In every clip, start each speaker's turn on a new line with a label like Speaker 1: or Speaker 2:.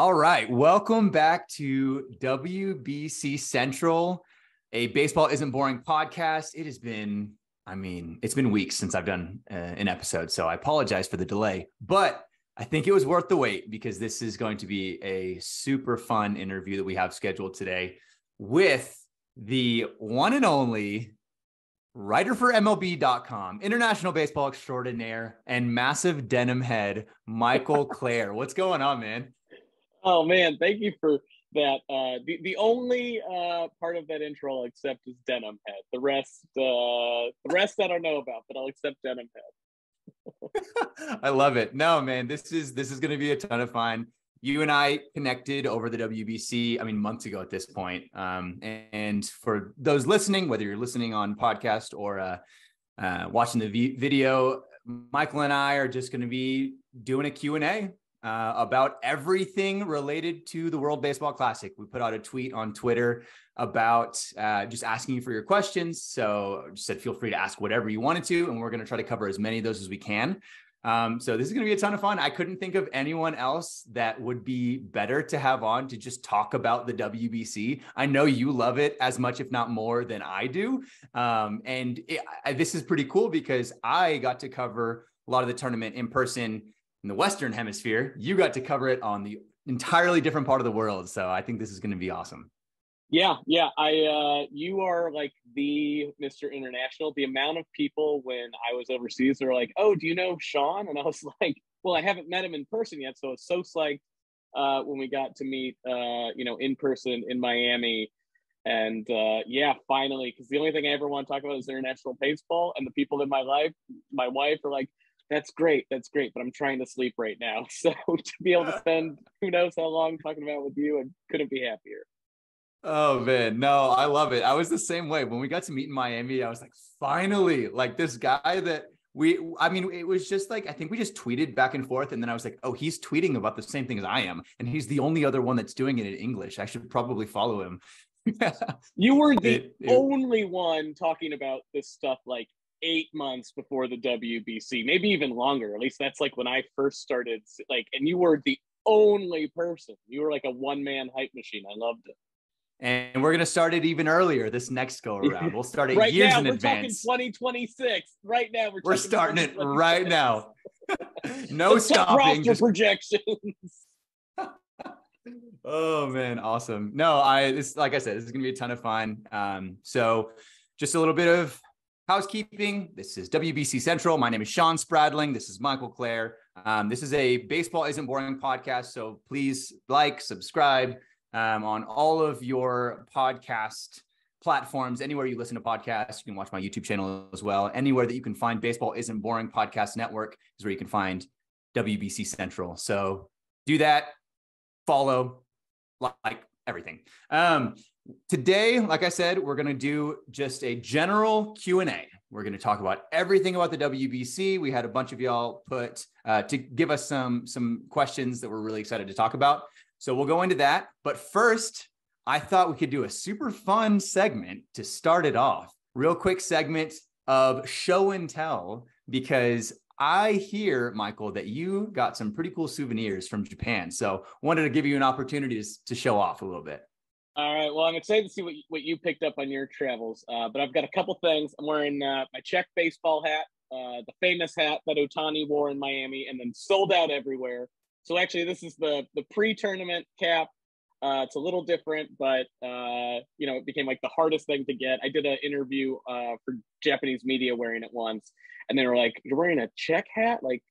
Speaker 1: All right. Welcome back to WBC Central, a Baseball Isn't Boring podcast. It has been, it's been weeks since I've done an episode, so I apologize for the delay, but I think it was worth the wait because this is going to be a super fun interview that we have scheduled today with the one and only writer for MLB.com, international baseball extraordinaire, and massive denim head, Michael Clair. What's going on, man?
Speaker 2: Oh man, thank you for that. The only part of that intro I'll accept is denim head. The rest I don't know about, but I'll accept denim head.
Speaker 1: I love it. No, man, this is going to be a ton of fun. You and I connected over the WBC, months ago at this point. And for those listening, whether you're listening on podcast or watching the video, Michael and I are just going to be doing a Q&A about everything related to the World Baseball Classic. We put out a tweet on Twitter about just asking you for your questions. So just said, feel free to ask whatever you wanted to, and we're going to try to cover as many of those as we can. So this is going to be a ton of fun. I couldn't think of anyone else that would be better to have on to just talk about the WBC. I know you love it as much, if not more than I do. This is pretty cool because I got to cover a lot of the tournament in person in the Western Hemisphere. You got to cover it on the entirely different part of the world. So I think this is going to be awesome.
Speaker 2: Yeah. You are like the Mr. International. The amount of people when I was overseas, they were like, "Oh, do you know Shawn?" And I was like, "Well, I haven't met him in person yet." So it's so psyched when we got to meet, in person in Miami. And finally, because the only thing I ever want to talk about is international baseball, and the people in my life, my wife, are like, That's great, but I'm trying to sleep right now. So to be able to spend who knows how long talking about it with you, I couldn't be happier.
Speaker 1: Oh man, no, I love it. I was the same way. When we got to meet in Miami, I was like, finally, like this guy that it was just like, I think we just tweeted back and forth. And then I was like, oh, he's tweeting about the same thing as I am. And he's the only other one that's doing it in English. I should probably follow him.
Speaker 2: You were the only one talking about this stuff like 8 months before the WBC, maybe even longer. At least that's like when I first started, and you were the only person. You were like a one-man hype machine. I loved it.
Speaker 1: And we're going to start it even earlier this next go around. We'll start it
Speaker 2: right
Speaker 1: years
Speaker 2: now,
Speaker 1: in
Speaker 2: we're
Speaker 1: advance.
Speaker 2: Talking 2026. Right now, we're
Speaker 1: starting it right now. No stopping.
Speaker 2: Roster projections.
Speaker 1: Oh man, awesome. No, like I said, this is going to be a ton of fun. So just a little bit of housekeeping. This is WBC Central. My name is Shawn Spradling. This is Michael Clair. This is a Baseball Isn't Boring podcast. So please subscribe on all of your podcast platforms. Anywhere you listen to podcasts, you can watch my YouTube channel as well. Anywhere that you can find Baseball Isn't Boring Podcast Network is where you can find WBC Central. So do that, follow, like everything. Today, like I said, we're going to do just a general Q&A. We're going to talk about everything about the WBC. We had a bunch of y'all put to give us some questions that we're really excited to talk about. So we'll go into that. But first, I thought we could do a super fun segment to start it off. Real quick segment of show and tell, because I hear, Michael, that you got some pretty cool souvenirs from Japan. So wanted to give you an opportunity to show off a little bit.
Speaker 2: All right. Well, I'm excited to see what you picked up on your travels. But I've got a couple things. I'm wearing my Czech baseball hat, the famous hat that Ohtani wore in Miami and then sold out everywhere. So actually, this is the pre-tournament cap. It's a little different, but it became like the hardest thing to get. I did an interview for Japanese media wearing it once, and they were like, "You're wearing a Czech hat? Like,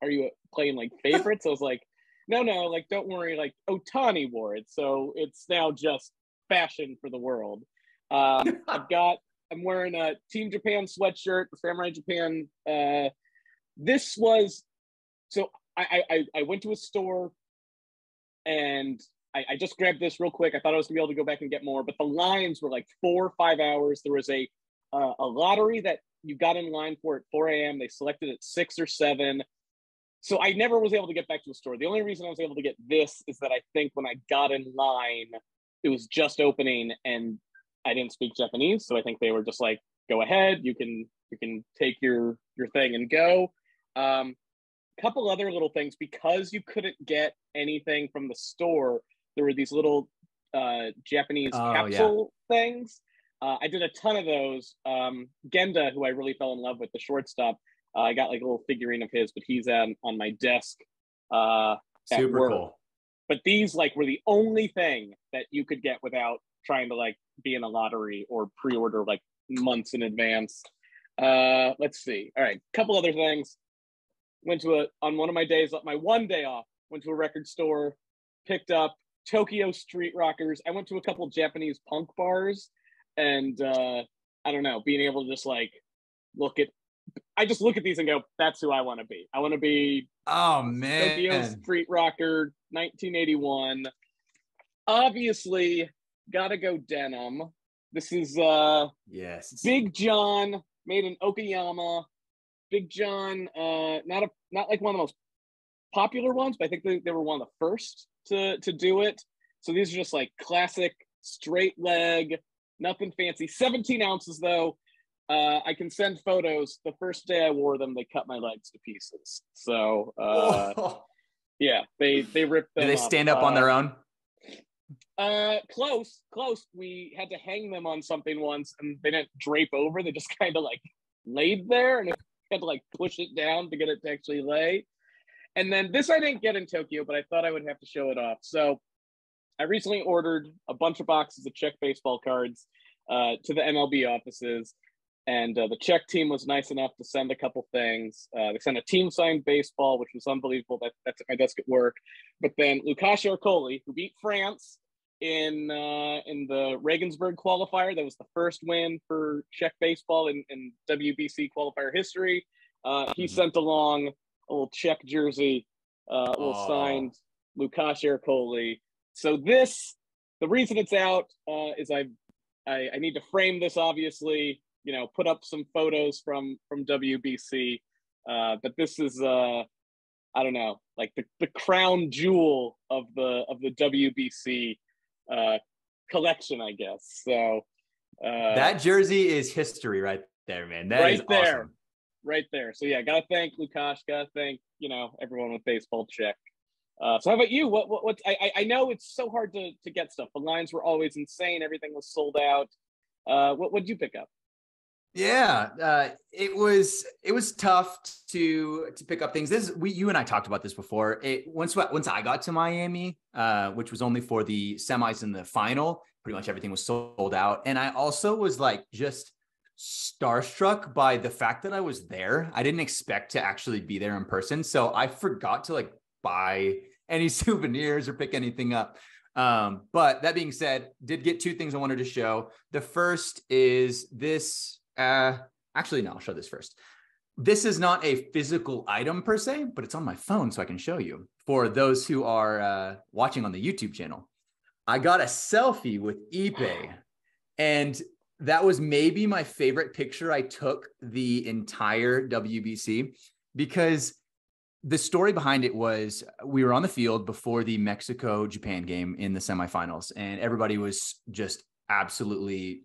Speaker 2: are you playing like favorites?" I was like, No, like, don't worry. Like, Ohtani wore it, so it's now just fashion for the world. I'm wearing a Team Japan sweatshirt, Samurai Japan. I went to a store and I just grabbed this real quick. I thought I was gonna be able to go back and get more, but the lines were like 4 or 5 hours. There was a lottery that you got in line for at 4 a.m. They selected at 6 or 7. So I never was able to get back to the store. The only reason I was able to get this is that I think when I got in line, it was just opening and I didn't speak Japanese. So I think they were just like, go ahead, you can take your thing and go. couple other little things, because you couldn't get anything from the store. There were these little Japanese capsule things. I did a ton of those. Genda, who I really fell in love with, the shortstop, I got like a little figurine of his, but he's on my desk
Speaker 1: Super
Speaker 2: work.
Speaker 1: cool.
Speaker 2: But these like were the only thing that you could get without trying to like be in a lottery or pre-order like months in advance. Let's see. All right, couple other things. Went to on one of my days, my one day off, went to a record store, picked up Tokyo Street Rockers. I went to a couple Japanese punk bars, and I don't know, being able to just like look at these and go, that's who I want to be. I want to be Tokyo Street Rocker 1981. Obviously, gotta go denim. This is
Speaker 1: yes,
Speaker 2: Big John, made in Okayama. Big John, not like one of the most popular ones, but I think they were one of the first to do it. So these are just like classic straight leg, nothing fancy. 17 ounces though. I can send photos. The first day I wore them, they cut my legs to pieces. So yeah, they ripped them.
Speaker 1: Do they stand up on their own?
Speaker 2: Close. We had to hang them on something once, and they didn't drape over. They just kind of like laid there, and had to like push it down to get it to actually lay. And then this I didn't get in Tokyo, but I thought I would have to show it off. So I recently ordered a bunch of boxes of Czech baseball cards to the MLB offices. And the Czech team was nice enough to send a couple things. They sent a team signed baseball, which was unbelievable. That's at my desk at work. But then Lukáš Ercoli, who beat France in the Regensburg qualifier, that was the first win for Czech baseball in WBC qualifier history. He sent along a little Czech jersey, a little signed Lukáš Ercoli. So the reason it's out is I need to frame this, obviously. You know, put up some photos from WBC, but this is I don't know, like the crown jewel of the WBC collection, I guess. So
Speaker 1: that jersey is history right there, man. That is awesome.
Speaker 2: Right there. So yeah, gotta thank Lukáš, gotta thank everyone with baseball Czech. So how about you? What I know it's so hard to get stuff. The lines were always insane. Everything was sold out. What did you pick up?
Speaker 1: Yeah, it was tough to pick up things. You and I talked about this before. Once I got to Miami, which was only for the semis and the final, pretty much everything was sold out. And I also was like just starstruck by the fact that I was there. I didn't expect to actually be there in person, so I forgot to like buy any souvenirs or pick anything up. But that being said, did get two things I wanted to show. The first is this. Actually, no, I'll show this first. This is not a physical item per se, but it's on my phone, so I can show you for those who are watching on the YouTube channel. I got a selfie with Ipe, and that was maybe my favorite picture I took the entire WBC, because the story behind it was we were on the field before the Mexico-Japan game in the semifinals, and everybody was just absolutely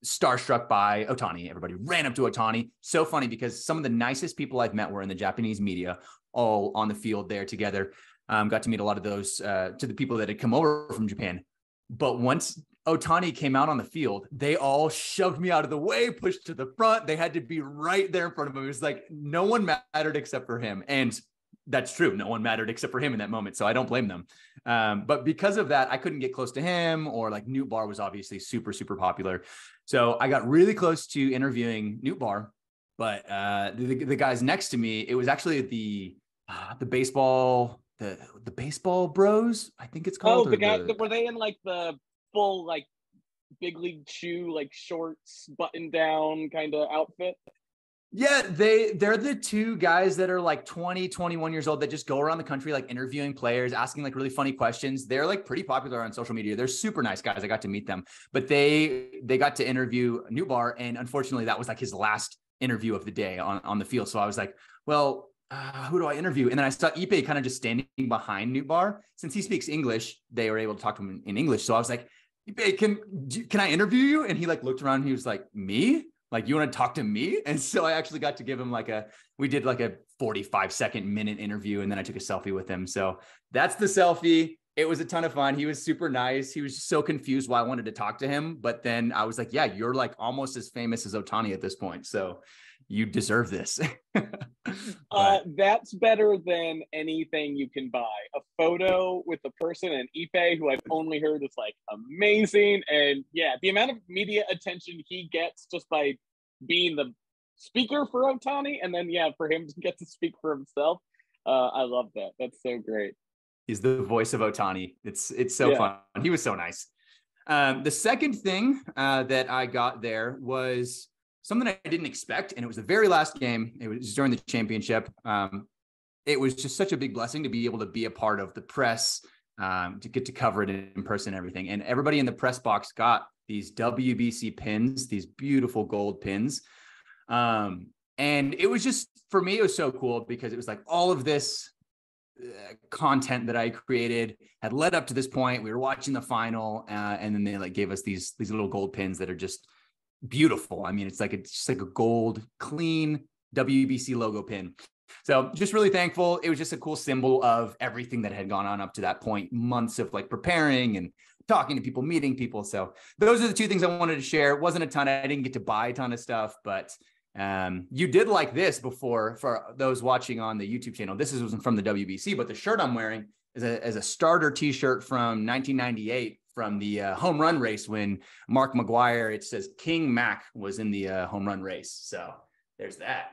Speaker 1: starstruck by Ohtani. Everybody ran up to Ohtani. So funny, because some of the nicest people I've met were in the Japanese media, all on the field there together. Got to meet a lot of those, to the people that had come over from Japan. But once Ohtani came out on the field, they all shoved me out of the way, pushed to the front. They had to be right there in front of him. It was like no one mattered except for him. And that's true. No one mattered except for him in that moment. So I don't blame them. But because of that, I couldn't get close to him, or like Newt Bar was obviously super, super popular. So I got really close to interviewing Newt Bar, but the guys next to me, it was actually the baseball bros, I think it's called.
Speaker 2: Oh, the guy, were they in like the full like big league shoe, like shorts, button down kind of outfit?
Speaker 1: Yeah, they're the two guys that are like 20, 21 years old that just go around the country, like interviewing players, asking like really funny questions. They're like pretty popular on social media. They're super nice guys. I got to meet them, but they got to interview Newt Bar, and unfortunately that was like his last interview of the day on the field. So I was like, well, who do I interview? And then I saw Ipe kind of just standing behind Newt Bar. Since he speaks English, they were able to talk to him in English. So I was like, Ipe, can I interview you? And he like looked around and he was like, me? Like, you want to talk to me? And so I actually got to give him we did like a 45-minute interview, and then I took a selfie with him. So that's the selfie. It was a ton of fun. He was super nice. He was just so confused why I wanted to talk to him. But then I was like, yeah, you're like almost as famous as Ohtani at this point, so you deserve this.
Speaker 2: That's better than anything you can buy. A photo with a person in Ipe who I've only heard is like amazing. And yeah, the amount of media attention he gets just by being the speaker for Ohtani, and then for him to get to speak for himself. I love that. That's so great.
Speaker 1: He's the voice of Ohtani. It's so fun. He was so nice. The second thing that I got there was something I didn't expect, and it was the very last game. It was during the championship. It was just such a big blessing to be able to be a part of the press, to get to cover it in person and everything. And everybody in the press box got these WBC pins, these beautiful gold pins. And it was just, for me, it was so cool because it was like all of this content that I created had led up to this point. We were watching the final, and then they like gave us these little gold pins that are just beautiful. I mean, it's just like a gold, clean WBC logo pin. So just really thankful. It was just a cool symbol of everything that had gone on up to that point, months of like preparing and talking to people, meeting people. So those are the two things I wanted to share. It wasn't a ton. I didn't get to buy a ton of stuff, but you did like this before. For those watching on the YouTube channel, this is from the WBC, but the shirt I'm wearing is a starter t-shirt from 1998 from the home run race when Mark McGwire, it says King Mac, was in the home run race. So there's that.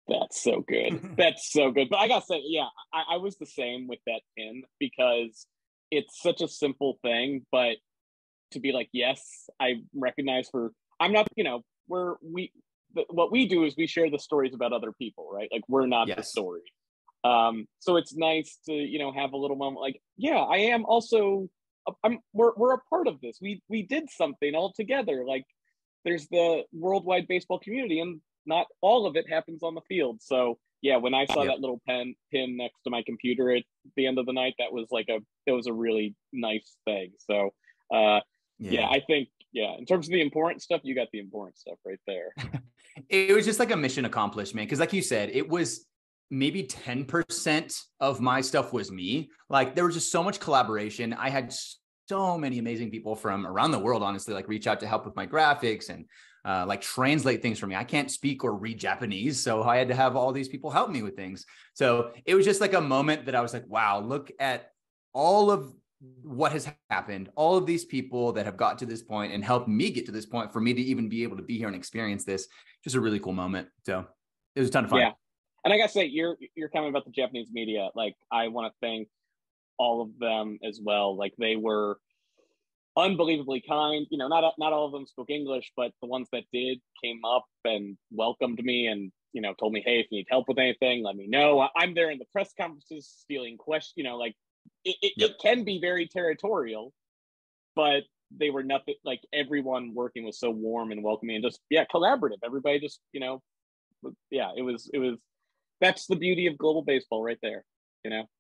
Speaker 2: That's so good. That's so good. But I gotta say, I was the same with that pin because it's such a simple thing, but to be like, yes, I recognize I'm not, what we do is we share the stories about other people, right? Like, we're not the story. So it's nice to, have a little moment like, I am also, we're a part of this. We did something all together. Like, there's the worldwide baseball community, and not all of it happens on the field. So when I saw that little pin next to my computer at the end of the night, that was it was a really nice thing. So I think, in terms of the important stuff, you got the important stuff right there.
Speaker 1: It was just like a mission accomplished, man. Cause like you said, it was maybe 10% of my stuff was me. Like, there was just so much collaboration. I had so many amazing people from around the world, honestly, like reach out to help with my graphics and like translate things for me. I can't speak or read Japanese, so I had to have all these people help me with things. So it was just like a moment that I was like, wow, look at all of what has happened, all of these people that have got to this point and helped me get to this point for me to even be able to be here and experience this. Just a really cool moment. So it was a ton of fun.
Speaker 2: Yeah. And I gotta say, you're comment about the Japanese media. Like, I want to thank all of them as well. Like, they were unbelievably kind. Not all of them spoke English, but the ones that did came up and welcomed me and, told me, hey, if you need help with anything, let me know. I'm there in the press conferences stealing questions, like it can be very territorial, but they were nothing, like, everyone working was so warm and welcoming and just, collaborative. Everybody just, it was, that's the beauty of global baseball right there.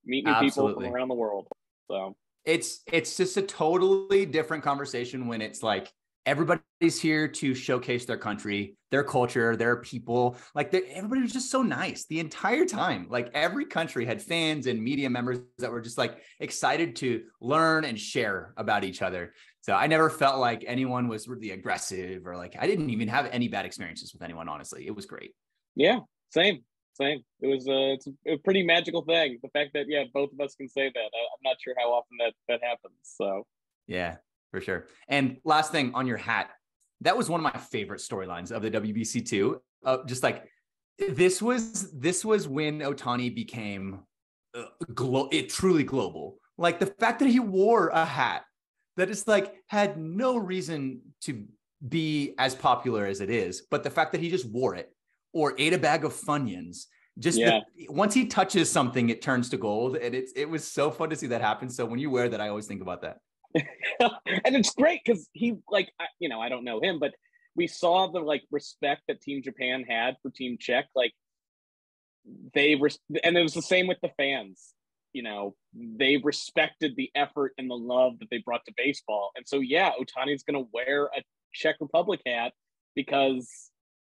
Speaker 2: Meet new people from around the world. So
Speaker 1: it's just a totally different conversation when it's like everybody's here to showcase their country, their culture, their people. Like, everybody was just so nice the entire time. Like, every country had fans and media members that were just like excited to learn and share about each other. So I never felt like anyone was really aggressive, or like, I didn't even have any bad experiences with anyone. Honestly, it was great.
Speaker 2: Yeah, same. It was it's a pretty magical thing. The fact that both of us can say that. I'm not sure how often that happens. So
Speaker 1: yeah, for sure. And last thing on your hat, that was one of my favorite storylines of the WBC too. Just like, this was when Ohtani became truly global. Like, the fact that he wore a hat that is like had no reason to be as popular as it is, but the fact that he just wore it or ate a bag of Funyuns, once he touches something, it turns to gold. And it was so fun to see that happen. So when you wear that, I always think about that.
Speaker 2: And it's great because he, like, I don't know him, but we saw the respect that Team Japan had for Team Czech. Like, and it was the same with the fans. They respected the effort and the love that they brought to baseball. And so, Ohtani's going to wear a Czech Republic hat because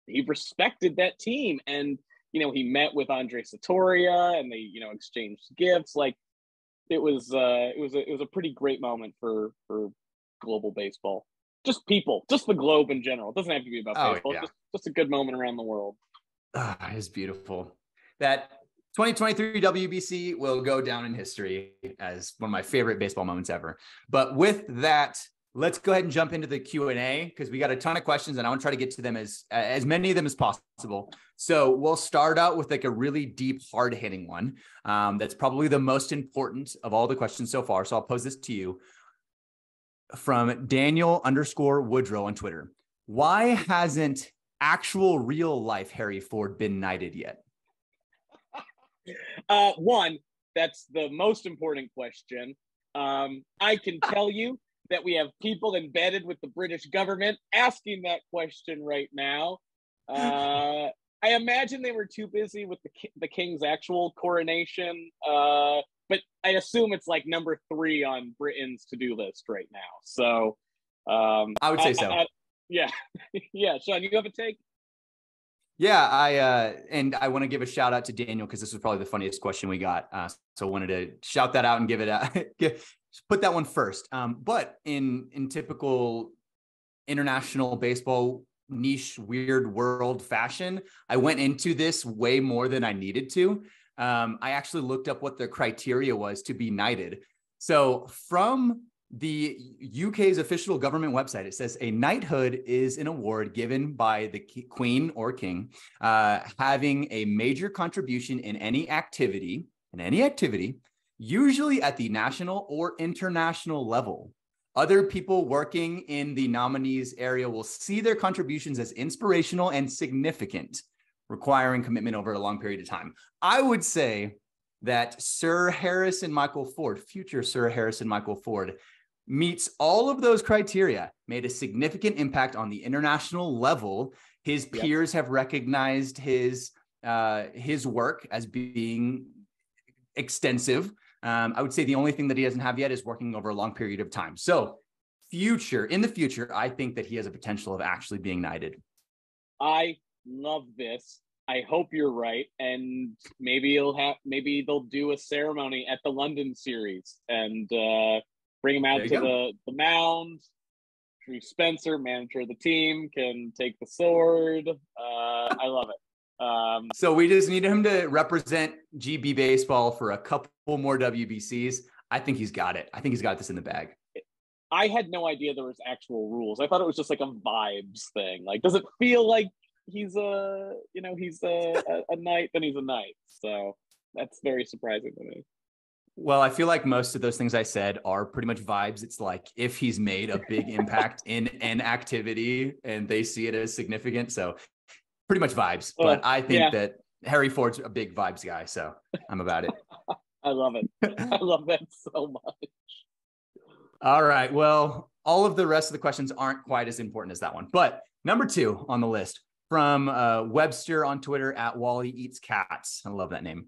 Speaker 2: he respected that team. And, he met with Andre Satoria and they, exchanged gifts. Like it was a pretty great moment for global baseball. Just people, just the globe in general. It doesn't have to be about baseball. Yeah. Just a good moment around the world.
Speaker 1: It's beautiful. That 2023 WBC will go down in history as one of my favorite baseball moments ever. But with that, let's go ahead and jump into the Q&A because we got a ton of questions and I want to try to get to them as many of them as possible. So we'll start out with like a really deep, hard-hitting one. That's probably the most important of all the questions so far. So I'll pose this to you from Daniel_Woodrow on Twitter. Why hasn't actual real life Harry Ford been knighted yet?
Speaker 2: One, that's the most important question. I can tell you that we have people embedded with the British government asking that question right now. I imagine they were too busy with the king's actual coronation, but I assume it's like number 3 on Britain's to-do list right now. So
Speaker 1: I would say so.
Speaker 2: Yeah. Yeah. Shawn, you have a take?
Speaker 1: Yeah, I want to give a shout out to Daniel because this was probably the funniest question we got. So I wanted to shout that out and give it put that one first. But in typical international baseball niche weird world fashion, I went into this way more than I needed to. I actually looked up what the criteria was to be knighted. So from the UK's official government website, it says a knighthood is an award given by the Queen or King, having a major contribution in any activity, usually at the national or international level. Other people working in the nominees area will see their contributions as inspirational and significant, requiring commitment over a long period of time. I would say that Sir Harrison Michael Ford, future Sir Harrison Michael Ford, meets all of those criteria, made a significant impact on the international level. His peers have recognized his work as being extensive. I would say the only thing that he doesn't have yet is working over a long period of time. So in the future, I think that he has a potential of actually being knighted.
Speaker 2: I love this. I hope you're right. And maybe they'll do a ceremony at the London series and bring him out to the mound. Drew Spencer, manager of the team, can take the sword. I love it.
Speaker 1: So we just need him to represent GB baseball for a couple more WBCs. I think he's got it. I think he's got this in the bag.
Speaker 2: I had no idea there was actual rules. I thought it was just like a vibes thing. Like, does it feel like he's a knight? Then he's a knight. So that's very surprising to me.
Speaker 1: Well, I feel like most of those things I said are pretty much vibes. It's like if he's made a big impact in an activity and they see it as significant. So pretty much vibes. But I think that Harry Ford's a big vibes guy. So I'm about it.
Speaker 2: I love it. I love that so much.
Speaker 1: All right. Well, all of the rest of the questions aren't quite as important as that one. But number 2 on the list from Webster on Twitter at Wally Eats Cats. I love that name.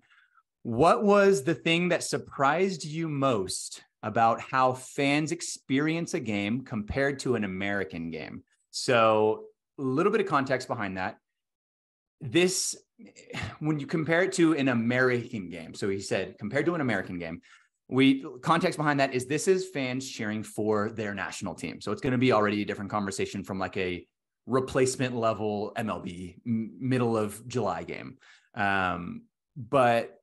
Speaker 1: What was the thing that surprised you most about how fans experience a game compared to an American game? So a little bit of context behind that. This, when you compare it to an American game, so he said, compared to an American game, context behind that is this is fans cheering for their national team. So it's going to be already a different conversation from like a replacement level MLB middle of July game. But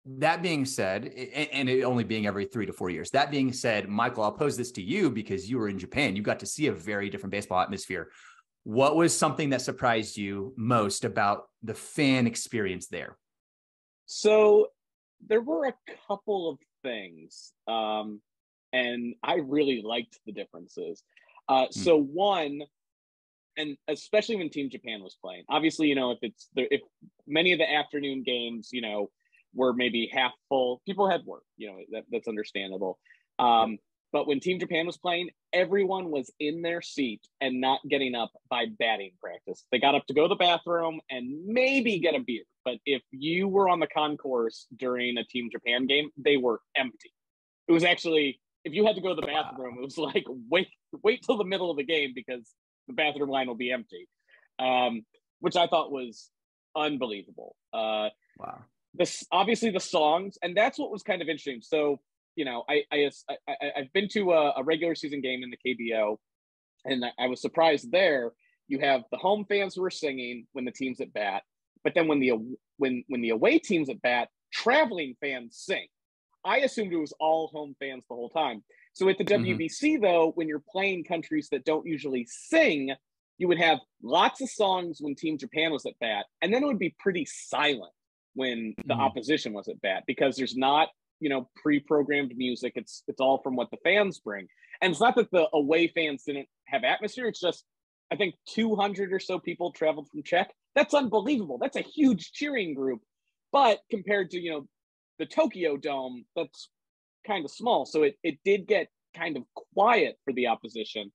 Speaker 1: that being said, and it only being every 3 to 4 years, that being said, Michael, I'll pose this to you because you were in Japan. You got to see a very different baseball atmosphere. What was something that surprised you most about the fan experience there?
Speaker 2: So there were a couple of things, and I really liked the differences. So one, and especially when Team Japan was playing, obviously, if many of the afternoon games, were maybe half full, people had work, that's understandable. But when Team Japan was playing, everyone was in their seat and not getting up by batting practice. They got up to go to the bathroom and maybe get a beer. But if you were on the concourse during a Team Japan game, they were empty. It was actually, if you had to go to the bathroom, it was like, wait till the middle of the game because the bathroom line will be empty. which I thought was unbelievable.
Speaker 1: Wow.
Speaker 2: This obviously the songs, and that's what was kind of interesting. So, you know, I've been to a regular season game in the KBO, and I was surprised there. You have the home fans who are singing when the team's at bat, but then when the away team's at bat, traveling fans sing. I assumed it was all home fans the whole time. So at the WBC, though, when you're playing countries that don't usually sing, you would have lots of songs when Team Japan was at bat, and then it would be pretty silent when the opposition was at bat, because there's not, you know, pre-programmed music. It's all from what the fans bring. And it's not that the away fans didn't have atmosphere. It's just, I think 200 or so people traveled from Czech. That's unbelievable. That's a huge cheering group. But compared to, you know, the Tokyo Dome, that's kind of small. So it did get kind of quiet for the opposition.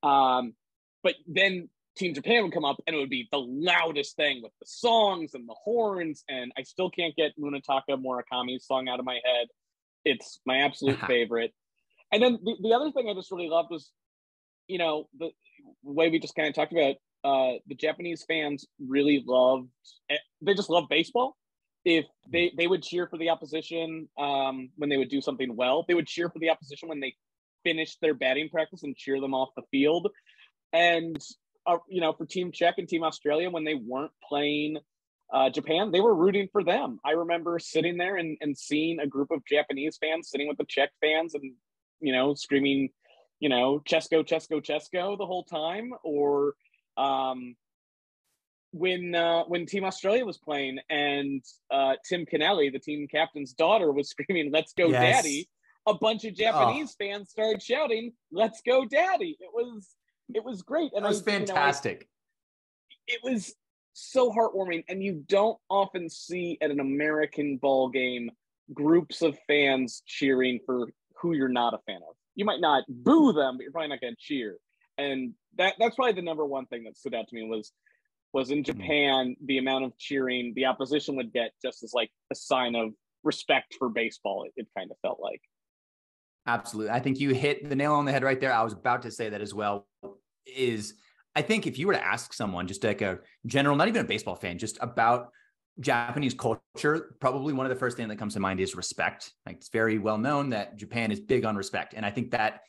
Speaker 2: But then Team Japan would come up and it would be the loudest thing with the songs and the horns. And I still can't get Munetaka Murakami's song out of my head. It's my absolute favorite. And then the other thing I just really loved was, you know, the way we just kind of talked about, the Japanese fans really they just love baseball. If they would cheer for the opposition when they would do something well, they would cheer for the opposition when they finished their batting practice and cheer them off the field. And, you know, for Team Czech and Team Australia, when they weren't playing Japan, they were rooting for them. I remember sitting there and seeing a group of Japanese fans sitting with the Czech fans and, you know, screaming, you know, Česko, Česko, Česko the whole time. Or when Team Australia was playing and Tim Kennelly, the team captain's daughter, was screaming, "Let's go, Daddy," a bunch of Japanese fans started shouting, "Let's go, Daddy." It was great. And
Speaker 1: it was fantastic.
Speaker 2: It was so heartwarming. And you don't often see at an American ball game groups of fans cheering for who you're not a fan of. You might not boo them, but you're probably not going to cheer. And that's probably the number one thing that stood out to me was in Japan, the amount of cheering the opposition would get just as like a sign of respect for baseball. It kind of felt like.
Speaker 1: Absolutely. I think you hit the nail on the head right there. I was about to say that as well. I think if you were to ask someone, just like a general, not even a baseball fan, just about Japanese culture, probably one of the first things that comes to mind is respect. Like, it's very well known that Japan is big on respect. And I think that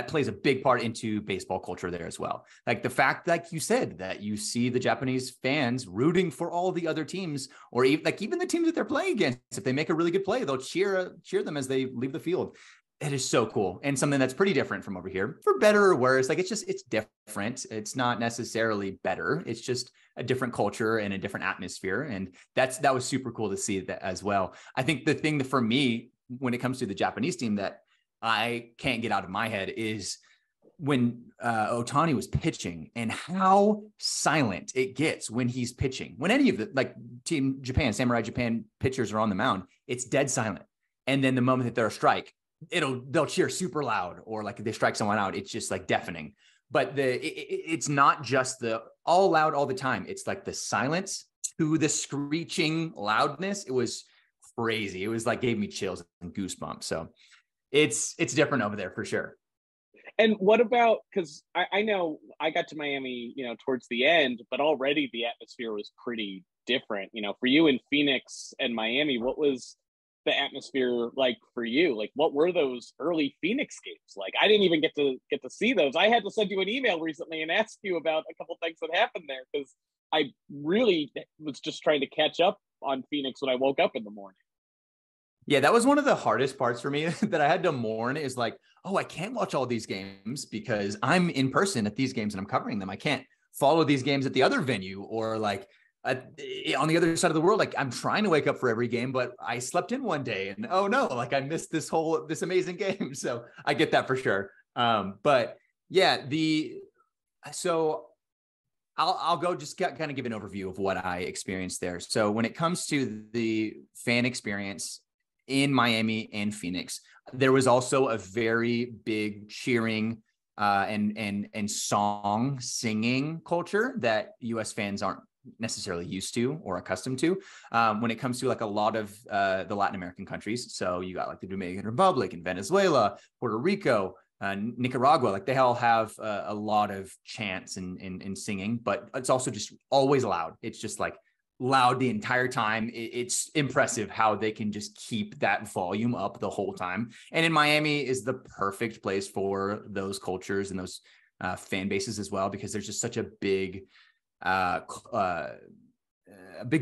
Speaker 1: plays a big part into baseball culture there as well. Like the fact, like you said, that you see the Japanese fans rooting for all the other teams, or even the teams that they're playing against. If they make a really good play, they'll cheer them as they leave the field. It is so cool, and something that's pretty different from over here, for better or worse. Like, it's different. It's not necessarily better. It's just a different culture and a different atmosphere. And that was super cool to see that as well. I think the thing that for me, when it comes to the Japanese team, that I can't get out of my head is when Ohtani was pitching and how silent it gets when he's pitching. When any of the Team Japan, Samurai Japan pitchers are on the mound, it's dead silent. And then the moment that they're a strike, they'll cheer super loud, or like if they strike someone out, it's just like deafening. But it's not just the all loud all the time. It's like the silence to the screeching loudness. It was crazy. It was like, gave me chills and goosebumps. So it's different over there for sure.
Speaker 2: And what about, because I know I got to Miami, you know, towards the end, but already the atmosphere was pretty different. You know, for you in Phoenix and Miami, what was the atmosphere like for you? Like, what were those early Phoenix games like? I didn't even get to see those. I had to send you an email recently and ask you about a couple things that happened there, because I really was just trying to catch up on Phoenix when I woke up in the morning.
Speaker 1: Yeah, that was one of the hardest parts for me that I had to mourn, is like, oh, I can't watch all these games because I'm in person at these games and I'm covering them. I can't follow these games at the other venue, or like on the other side of the world. Like, I'm trying to wake up for every game, but I slept in one day and oh no, like I missed this amazing game. So I get that for sure. But yeah, so I'll go just kind of give an overview of what I experienced there. So when it comes to the fan experience in Miami and Phoenix, there was also a very big cheering and song singing culture that US fans aren't necessarily used to or accustomed to when it comes to like a lot of the Latin American countries. So you got like the Dominican Republic and Venezuela, Puerto Rico, Nicaragua, like they all have a lot of chants and singing, but it's also just always loud. It's just like loud the entire time. It's impressive how they can just keep that volume up the whole time. And in Miami is the perfect place for those cultures and those fan bases as well, because there's just such a big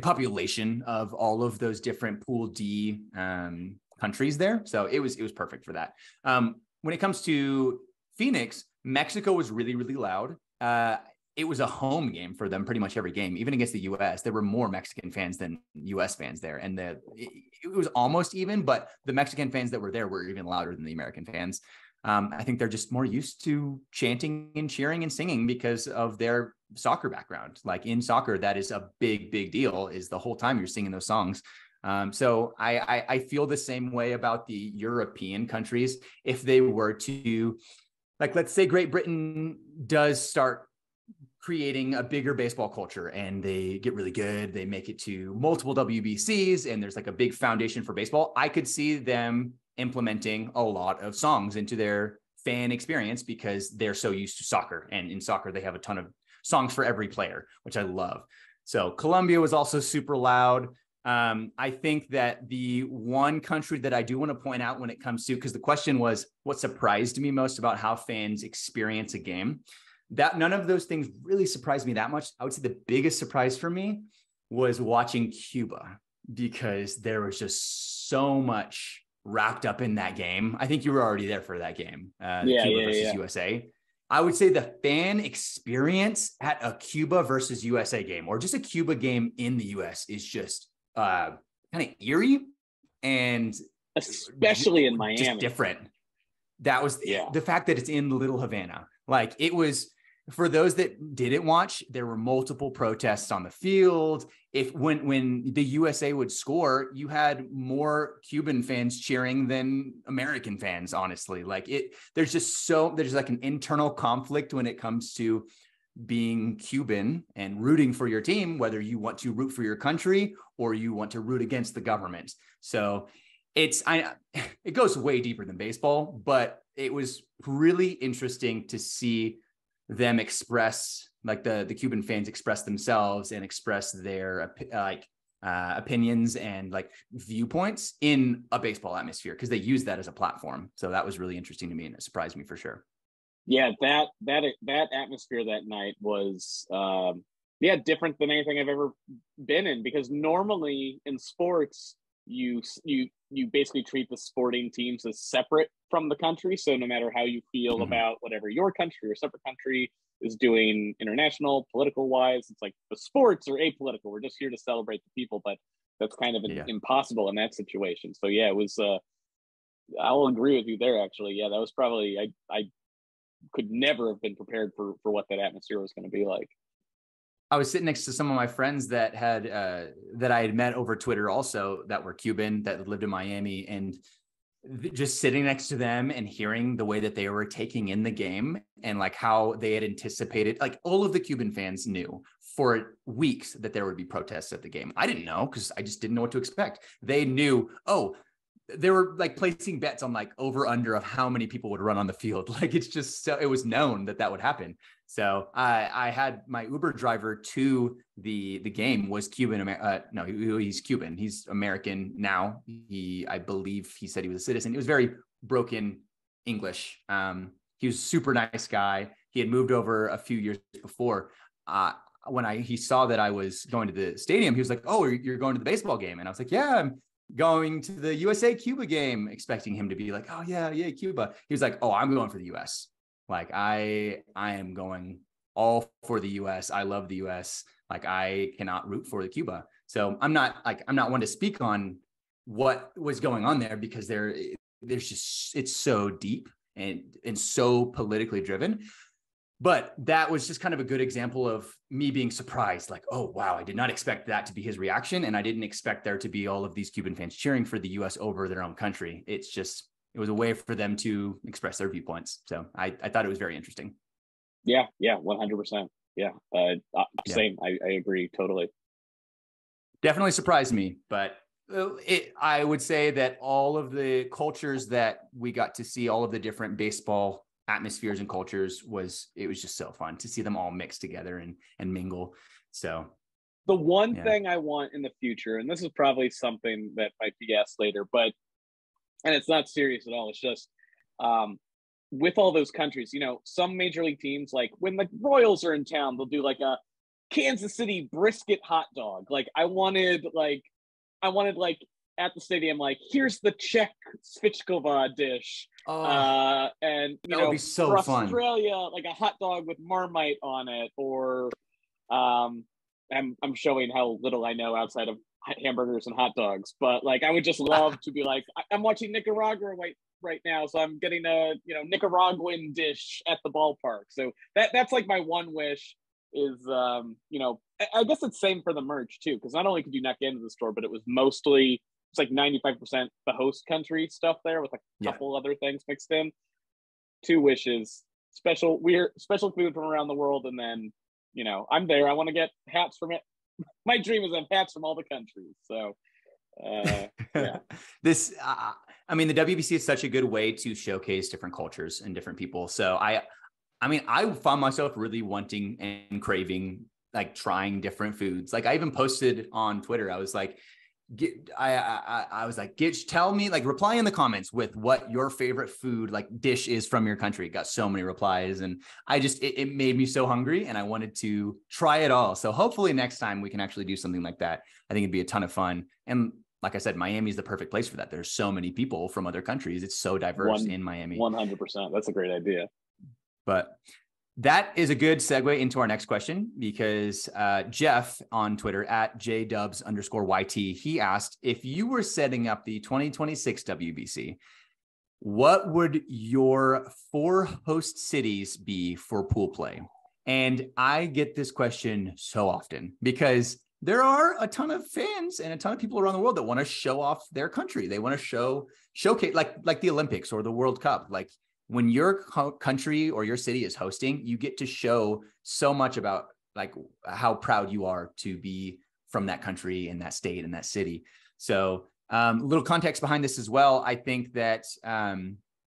Speaker 1: population of all of those different Pool D countries there. So it was perfect for that. When it comes to Phoenix, Mexico was really, really loud. It was a home game for them pretty much every game, even against the US. There were more Mexican fans than US fans there. And it was almost even, but the Mexican fans that were there were even louder than the American fans. I think they're just more used to chanting and cheering and singing because of their soccer background. Like in soccer, that is a big, big deal, is the whole time you're singing those songs. So I feel the same way about the European countries. If they were to, like, let's say Great Britain does start creating a bigger baseball culture and they get really good, they make it to multiple WBCs and there's like a big foundation for baseball, I could see them implementing a lot of songs into their fan experience because they're so used to soccer. And in soccer, they have a ton of songs for every player, which I love. So Colombia was also super loud. I think that the one country that I do want to point out when it comes to, because the question was what surprised me most about how fans experience a game, that none of those things really surprised me that much. I would say the biggest surprise for me was watching Cuba, because there was just so much wrapped up in that game. I think you were already there for that game, Cuba versus USA. I would say the fan experience at a Cuba versus USA game, or just a Cuba game in the US, is just kind of eerie, and
Speaker 2: especially in Miami,
Speaker 1: just different. That was the fact that it's in Little Havana. Like, it was, for those that didn't watch, there were multiple protests on the field. When the USA would score, you had more Cuban fans cheering than American fans, honestly. Like, there's like an internal conflict when it comes to being Cuban and rooting for your team, whether you want to root for your country or you want to root against the government. So it goes way deeper than baseball, but it was really interesting to see them express, like the Cuban fans express themselves and express their opinions and like viewpoints in a baseball atmosphere, because they use that as a platform. So that was really interesting to me, and it surprised me for sure.
Speaker 2: Yeah, that atmosphere that night was different than anything I've ever been in, because normally in sports you basically treat the sporting teams as separate from the country. So no matter how you feel about whatever your country or separate country is doing international, political wise, it's like the sports are apolitical. We're just here to celebrate the people, but that's kind of impossible in that situation. So yeah, it was, I'll agree with you there, actually. Yeah, that was probably, I could never have been prepared for what that atmosphere was going to be like.
Speaker 1: I was sitting next to some of my friends that I had met over Twitter also, that were Cuban, that lived in Miami, and just sitting next to them and hearing the way that they were taking in the game and like how they had anticipated, like all of the Cuban fans knew for weeks that there would be protests at the game. I didn't know, because I just didn't know what to expect. They knew, they were like placing bets on like over under of how many people would run on the field. Like, it's just so, it was known that would happen. So I had my Uber driver to the game was Cuban. No, he's Cuban. He's American now. I believe he said he was a citizen. It was very broken English. He was a super nice guy. He had moved over a few years before. When he saw that I was going to the stadium, he was like, "Oh, you're going to the baseball game?" And I was like, "Yeah, I'm going to the USA Cuba game," expecting him to be like, "Oh yeah, Cuba." He was like, "Oh, I'm going for the US. Like, I am going all for the US. I love the US. Like, I cannot root for the Cuba." So I'm not one to speak on what was going on there, because there's just, it's so deep and so politically driven. But that was just kind of a good example of me being surprised, like, oh, wow, I did not expect that to be his reaction. And I didn't expect there to be all of these Cuban fans cheering for the US over their own country. It was a way for them to express their viewpoints. So I thought it was very interesting.
Speaker 2: Yeah, 100%. Yeah, same. I agree totally.
Speaker 1: Definitely surprised me, but I would say that all of the cultures that we got to see, all of the different baseball atmospheres and cultures, it was just so fun to see them all mixed together and mingle. So
Speaker 2: the one thing I want in the future, and this is probably something that might be asked later, and it's not serious at all. It's just with all those countries, you know, some major league teams, like when the Royals are in town, they'll do like a Kansas City brisket hot dog. Like I wanted at the stadium, like, here's the Czech Svichkova dish. And you know,
Speaker 1: would be so
Speaker 2: for
Speaker 1: fun.
Speaker 2: Australia, like a hot dog with Marmite on it, or I'm showing how little I know outside of hamburgers and hot dogs, but like I would just love to be like, I'm watching Nicaragua right now, so I'm getting a Nicaraguan dish at the ballpark. So that's like my one wish is I guess it's same for the merch too, because not only could you not get into the store, but it's like 95% the host country stuff there with a couple other things mixed in. Two wishes, special food from around the world, and then I'm there. I want to get hats from it. My dream is to have hats from all the countries. So, yeah.
Speaker 1: I mean, the WBC is such a good way to showcase different cultures and different people. So I found myself really wanting and craving, like, trying different foods. Like I even posted on Twitter, I was like, tell me, like, reply in the comments with what your favorite food, like, dish is from your country. Got so many replies, and it made me so hungry, and I wanted to try it all. So hopefully next time we can actually do something like that. I think it'd be a ton of fun. And like I said, Miami is the perfect place for that. There's so many people from other countries. It's so diverse in Miami.
Speaker 2: 100%. That's a great idea.
Speaker 1: But that is a good segue into our next question, because Jeff on Twitter at @JDubs_YT, he asked, if you were setting up the 2026 WBC, what would your 4 host cities be for pool play? And I get this question so often because there are a ton of fans and a ton of people around the world that want to show off their country. They want to showcase like the Olympics or the World Cup. Like, when your country or your city is hosting, you get to show so much about, like, how proud you are to be from that country and that state and that city. So a little context behind this as well. I think that,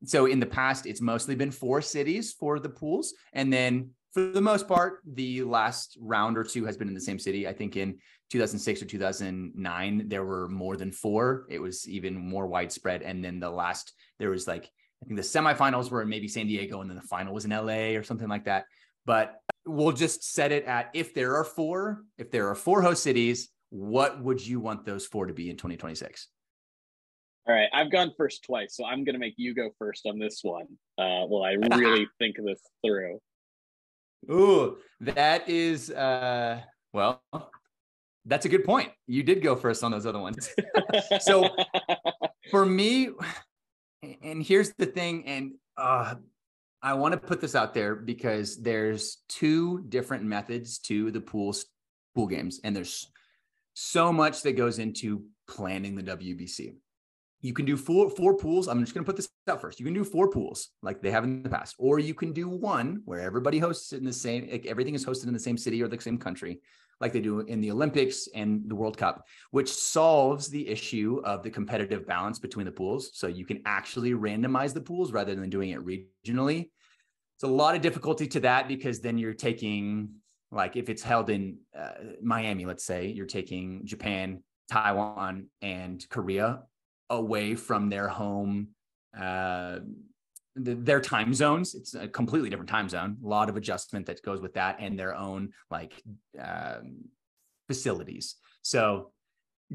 Speaker 1: so in the past, it's mostly been 4 cities for the pools. And then for the most part, the last round or 2 has been in the same city. I think in 2006 or 2009, there were more than 4. It was even more widespread. And then there was like, I think the semifinals were in maybe San Diego, and then the final was in LA or something like that. But we'll just set it at, if there are 4 host cities, what would you want those 4 to be in 2026?
Speaker 2: All right. I've gone first twice, so I'm going to make you go first on this one. Well, I really think this through.
Speaker 1: Ooh, that is, well, that's a good point. You did go first on those other ones. So for me, and here's the thing, and I want to put this out there because there's 2 different methods to the pool games, and there's so much that goes into planning the WBC. You can do four pools. I'm just going to put this out first. You can do 4 pools like they have in the past, or you can do 1 where everybody hosts it in the same, like, everything is hosted in the same city or the same country, like they do in the Olympics and the World Cup, which solves the issue of the competitive balance between the pools. So you can actually randomize the pools rather than doing it regionally. It's a lot of difficulty to that, because then you're taking, like, if it's held in Miami, let's say, you're taking Japan, Taiwan, and Korea away from their home, their time zones. It's a completely different time zone. A lot of adjustment that goes with that, and their own, like, facilities. So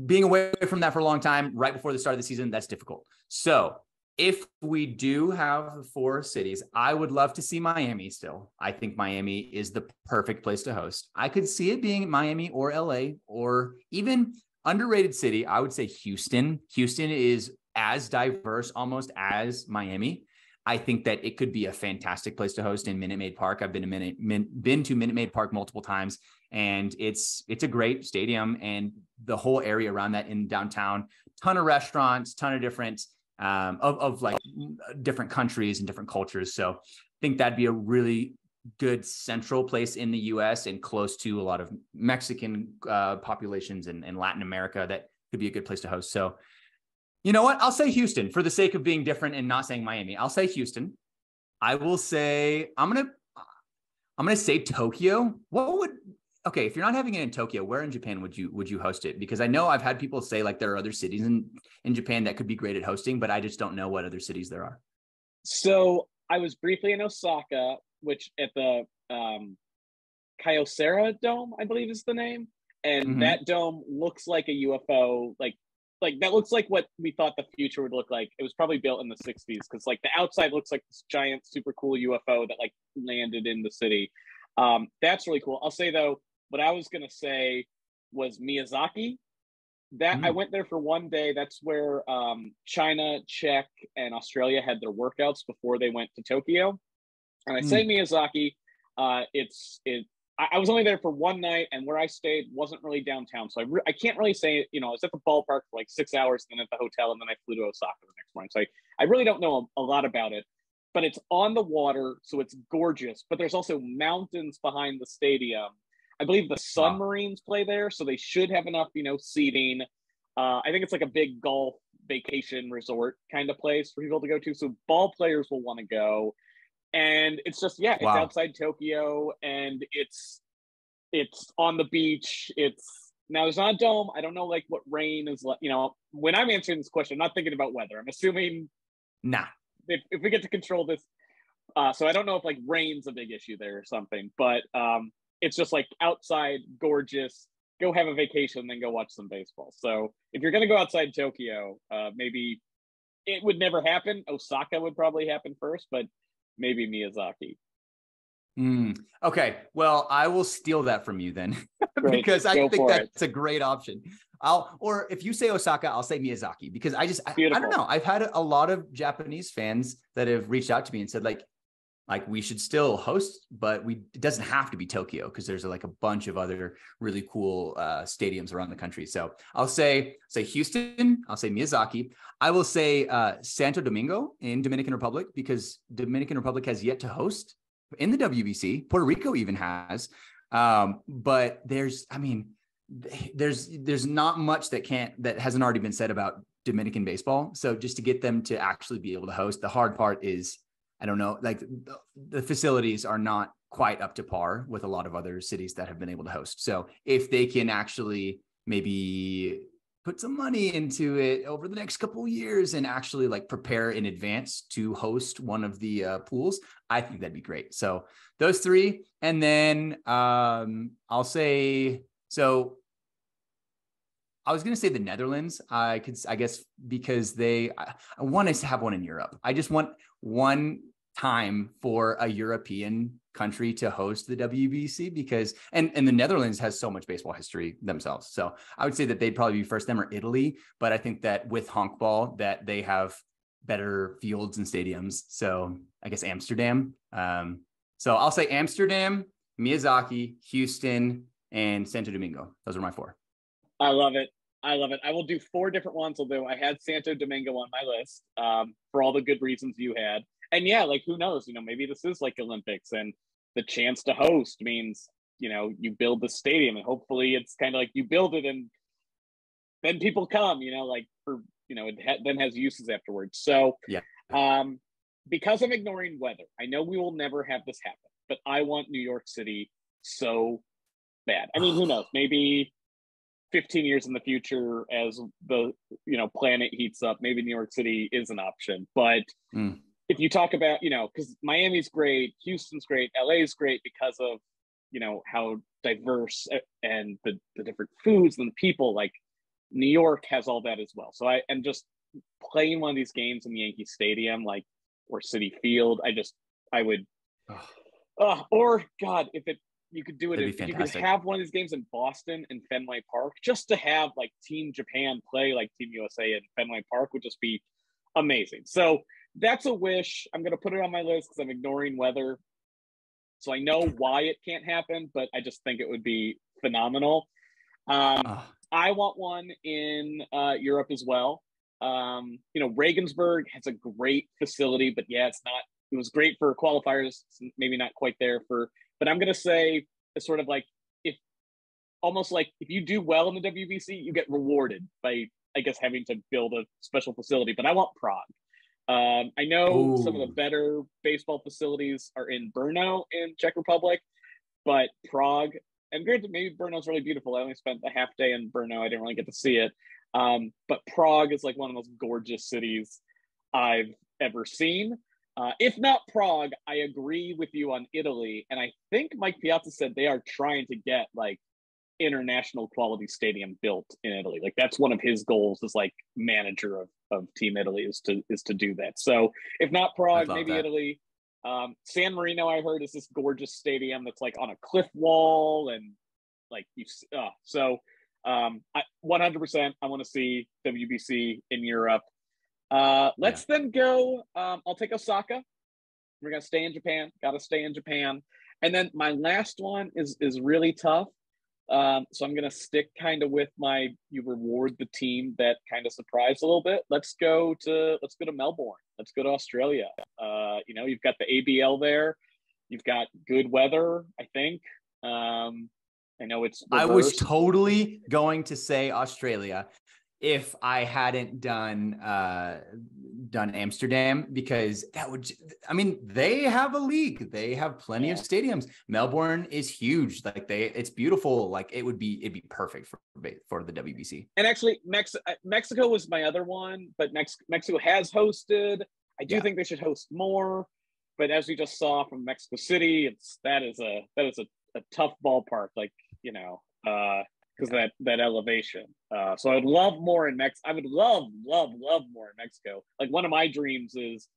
Speaker 1: being away from that for a long time, right before the start of the season, that's difficult. So if we do have 4 cities, I would love to see Miami still. I think Miami is the perfect place to host. I could see it being Miami or LA, or even underrated city, I would say Houston. Houston is as diverse almost as Miami. I think that it could be a fantastic place to host in Minute Maid Park. I've been to Minute Maid Park multiple times, and it's a great stadium, and the whole area around that in downtown, ton of restaurants, ton of different of like different countries and different cultures. So I think that'd be a really good central place in the US and close to a lot of Mexican populations and Latin America that could be a good place to host. So you know what? I'll say Houston for the sake of being different and not saying Miami. I'll say Houston. I will say, I'm going to say Tokyo. Okay, if you're not having it in Tokyo, where in Japan would you host it? Because I know I've had people say like there are other cities in Japan that could be great at hosting, but I just don't know what other cities there are.
Speaker 2: So I was briefly in Osaka, which at the Kyocera Dome, I believe is the name. And that dome looks like a UFO, like that looks like what we thought the future would look like. It was probably built in the 60s because like the outside looks like this giant, super cool UFO that like landed in the city. That's really cool. I'll say though, what I was going to say was Miyazaki. I went there for one day. That's where China, Czech, and Australia had their workouts before they went to Tokyo. And I say Miyazaki, I was only there for one night, and where I stayed wasn't really downtown. So I can't really say, I was at the ballpark for like 6 hours, then at the hotel, and then I flew to Osaka the next morning. So I really don't know a lot about it, but it's on the water, so it's gorgeous. But there's also mountains behind the stadium. I believe the Sun Marines play there, so they should have enough, seating. I think it's like a big golf vacation resort kind of place for people to go to. So ball players will want to go. And it's just, it's outside Tokyo, and it's on the beach. Now there's not a dome. I don't know like what rain is like, when I'm answering this question, I'm not thinking about weather. I'm assuming if we get to control this. So I don't know if like rain's a big issue there or something, but it's just like outside, gorgeous, go have a vacation, then go watch some baseball. So if you're going to go outside Tokyo, maybe it would never happen. Osaka would probably happen first, but maybe Miyazaki.
Speaker 1: Okay. Well, I will steal that from you then because I think that's a great option. Or if you say Osaka, I'll say Miyazaki because I don't know. I've had a lot of Japanese fans that have reached out to me and said like we should still host, but it doesn't have to be Tokyo because there's like a bunch of other really cool stadiums around the country. So I'll say Houston, I'll say Miyazaki. I will say Santo Domingo in Dominican Republic because Dominican Republic has yet to host in the WBC. Puerto Rico even has. But there's not much that hasn't already been said about Dominican baseball. So just to get them to actually be able to host, the hard part is, I don't know, like the facilities are not quite up to par with a lot of other cities that have been able to host. So if they can actually maybe put some money into it over the next couple of years and actually like prepare in advance to host one of the pools, I think that'd be great. So those three. And then I'll say, so I was going to say the Netherlands. I guess because I want us to have one in Europe. I just want one time for a European country to host the WBC because, and the Netherlands has so much baseball history themselves. So I would say that they'd probably be first, them or Italy. But I think that with honkball that they have better fields and stadiums. So I guess Amsterdam. So I'll say Amsterdam, Miyazaki, Houston, and Santo Domingo. Those are my four.
Speaker 2: I love it. I will do four different ones, although I had Santo Domingo on my list for all the good reasons you had. And yeah, like who knows, maybe this is like Olympics and the chance to host means, you build the stadium and hopefully it's kind of like you build it and then people come, like for, it then has uses afterwards. So because I'm ignoring weather, I know we will never have this happen, but I want New York City so bad. I mean, who knows, maybe 15 years in the future as the planet heats up, maybe New York City is an option. But if you talk about because Miami's great, Houston's great, LA's great because of how diverse and the different foods and the people, like New York has all that as well. So and just playing one of these games in the Yankee Stadium or City Field, I would or God, if you could do it. If you could have one of these games in Boston and Fenway Park, just to have like Team Japan play like Team USA in Fenway Park would just be amazing. So that's a wish. I'm going to put it on my list because I'm ignoring weather. So I know why it can't happen, but I just think it would be phenomenal. I want one in Europe as well. Regensburg has a great facility, but it was great for qualifiers. Maybe not quite there but I'm going to say it's sort of like almost like if you do well in the WBC, you get rewarded by, I guess, having to build a special facility. But I want Prague. I know some of the better baseball facilities are in Brno in Czech Republic, but Prague, and granted, maybe Brno's really beautiful. I only spent a half day in Brno. I didn't really get to see it. But Prague is like one of the most gorgeous cities I've ever seen. If not Prague, I agree with you on Italy. And I think Mike Piazza said they are trying to get like international quality stadium built in Italy. Like that's one of his goals as like manager of Team Italy is to do that. So if not Prague, maybe Italy. San Marino, I heard, is this gorgeous stadium that's like on a cliff wall and like I 100% I want to see WBC in Europe. Let's then go. I'll take Osaka. We're gonna stay in Japan. Got to stay in Japan. And then my last one is really tough. So I'm gonna stick kind of with you reward the team that kind of surprised a little bit. Let's go to Melbourne. Let's go to Australia. You've got the ABL there. You've got good weather, I think. I know it's reversed.
Speaker 1: I was totally going to say Australia if I hadn't done Amsterdam, because they have a league. They have plenty of stadiums. Melbourne is huge. Like it's beautiful. Like it'd be perfect for the WBC.
Speaker 2: And actually Mexico was my other one, but Mexico has hosted. I do think they should host more, but as we just saw from Mexico City, that is a tough ballpark, like, because that elevation. So I would love more in Mexico. I would love more in Mexico. Like one of my dreams is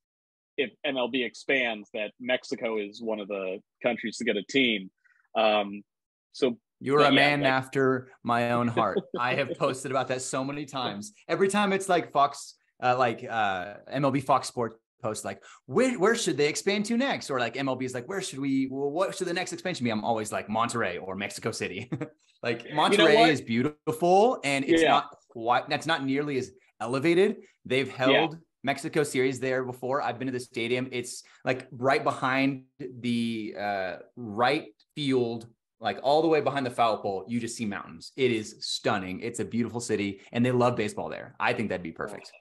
Speaker 2: if MLB expands, that Mexico is one of the countries to get a team. So
Speaker 1: you're a man after my own heart. I have posted about that so many times. Every time it's like Fox, MLB Fox Sports post, like where should they expand to next? Or like MLB is like, what should the next expansion be? I'm always like Monterrey or Mexico City. Like Monterrey is beautiful and it's that's not nearly as elevated. They've held Mexico series there before. I've been to the stadium. It's like right behind the right field, like all the way behind the foul pole. You just see mountains. It is stunning. It's a beautiful city and they love baseball there. I think that'd be perfect.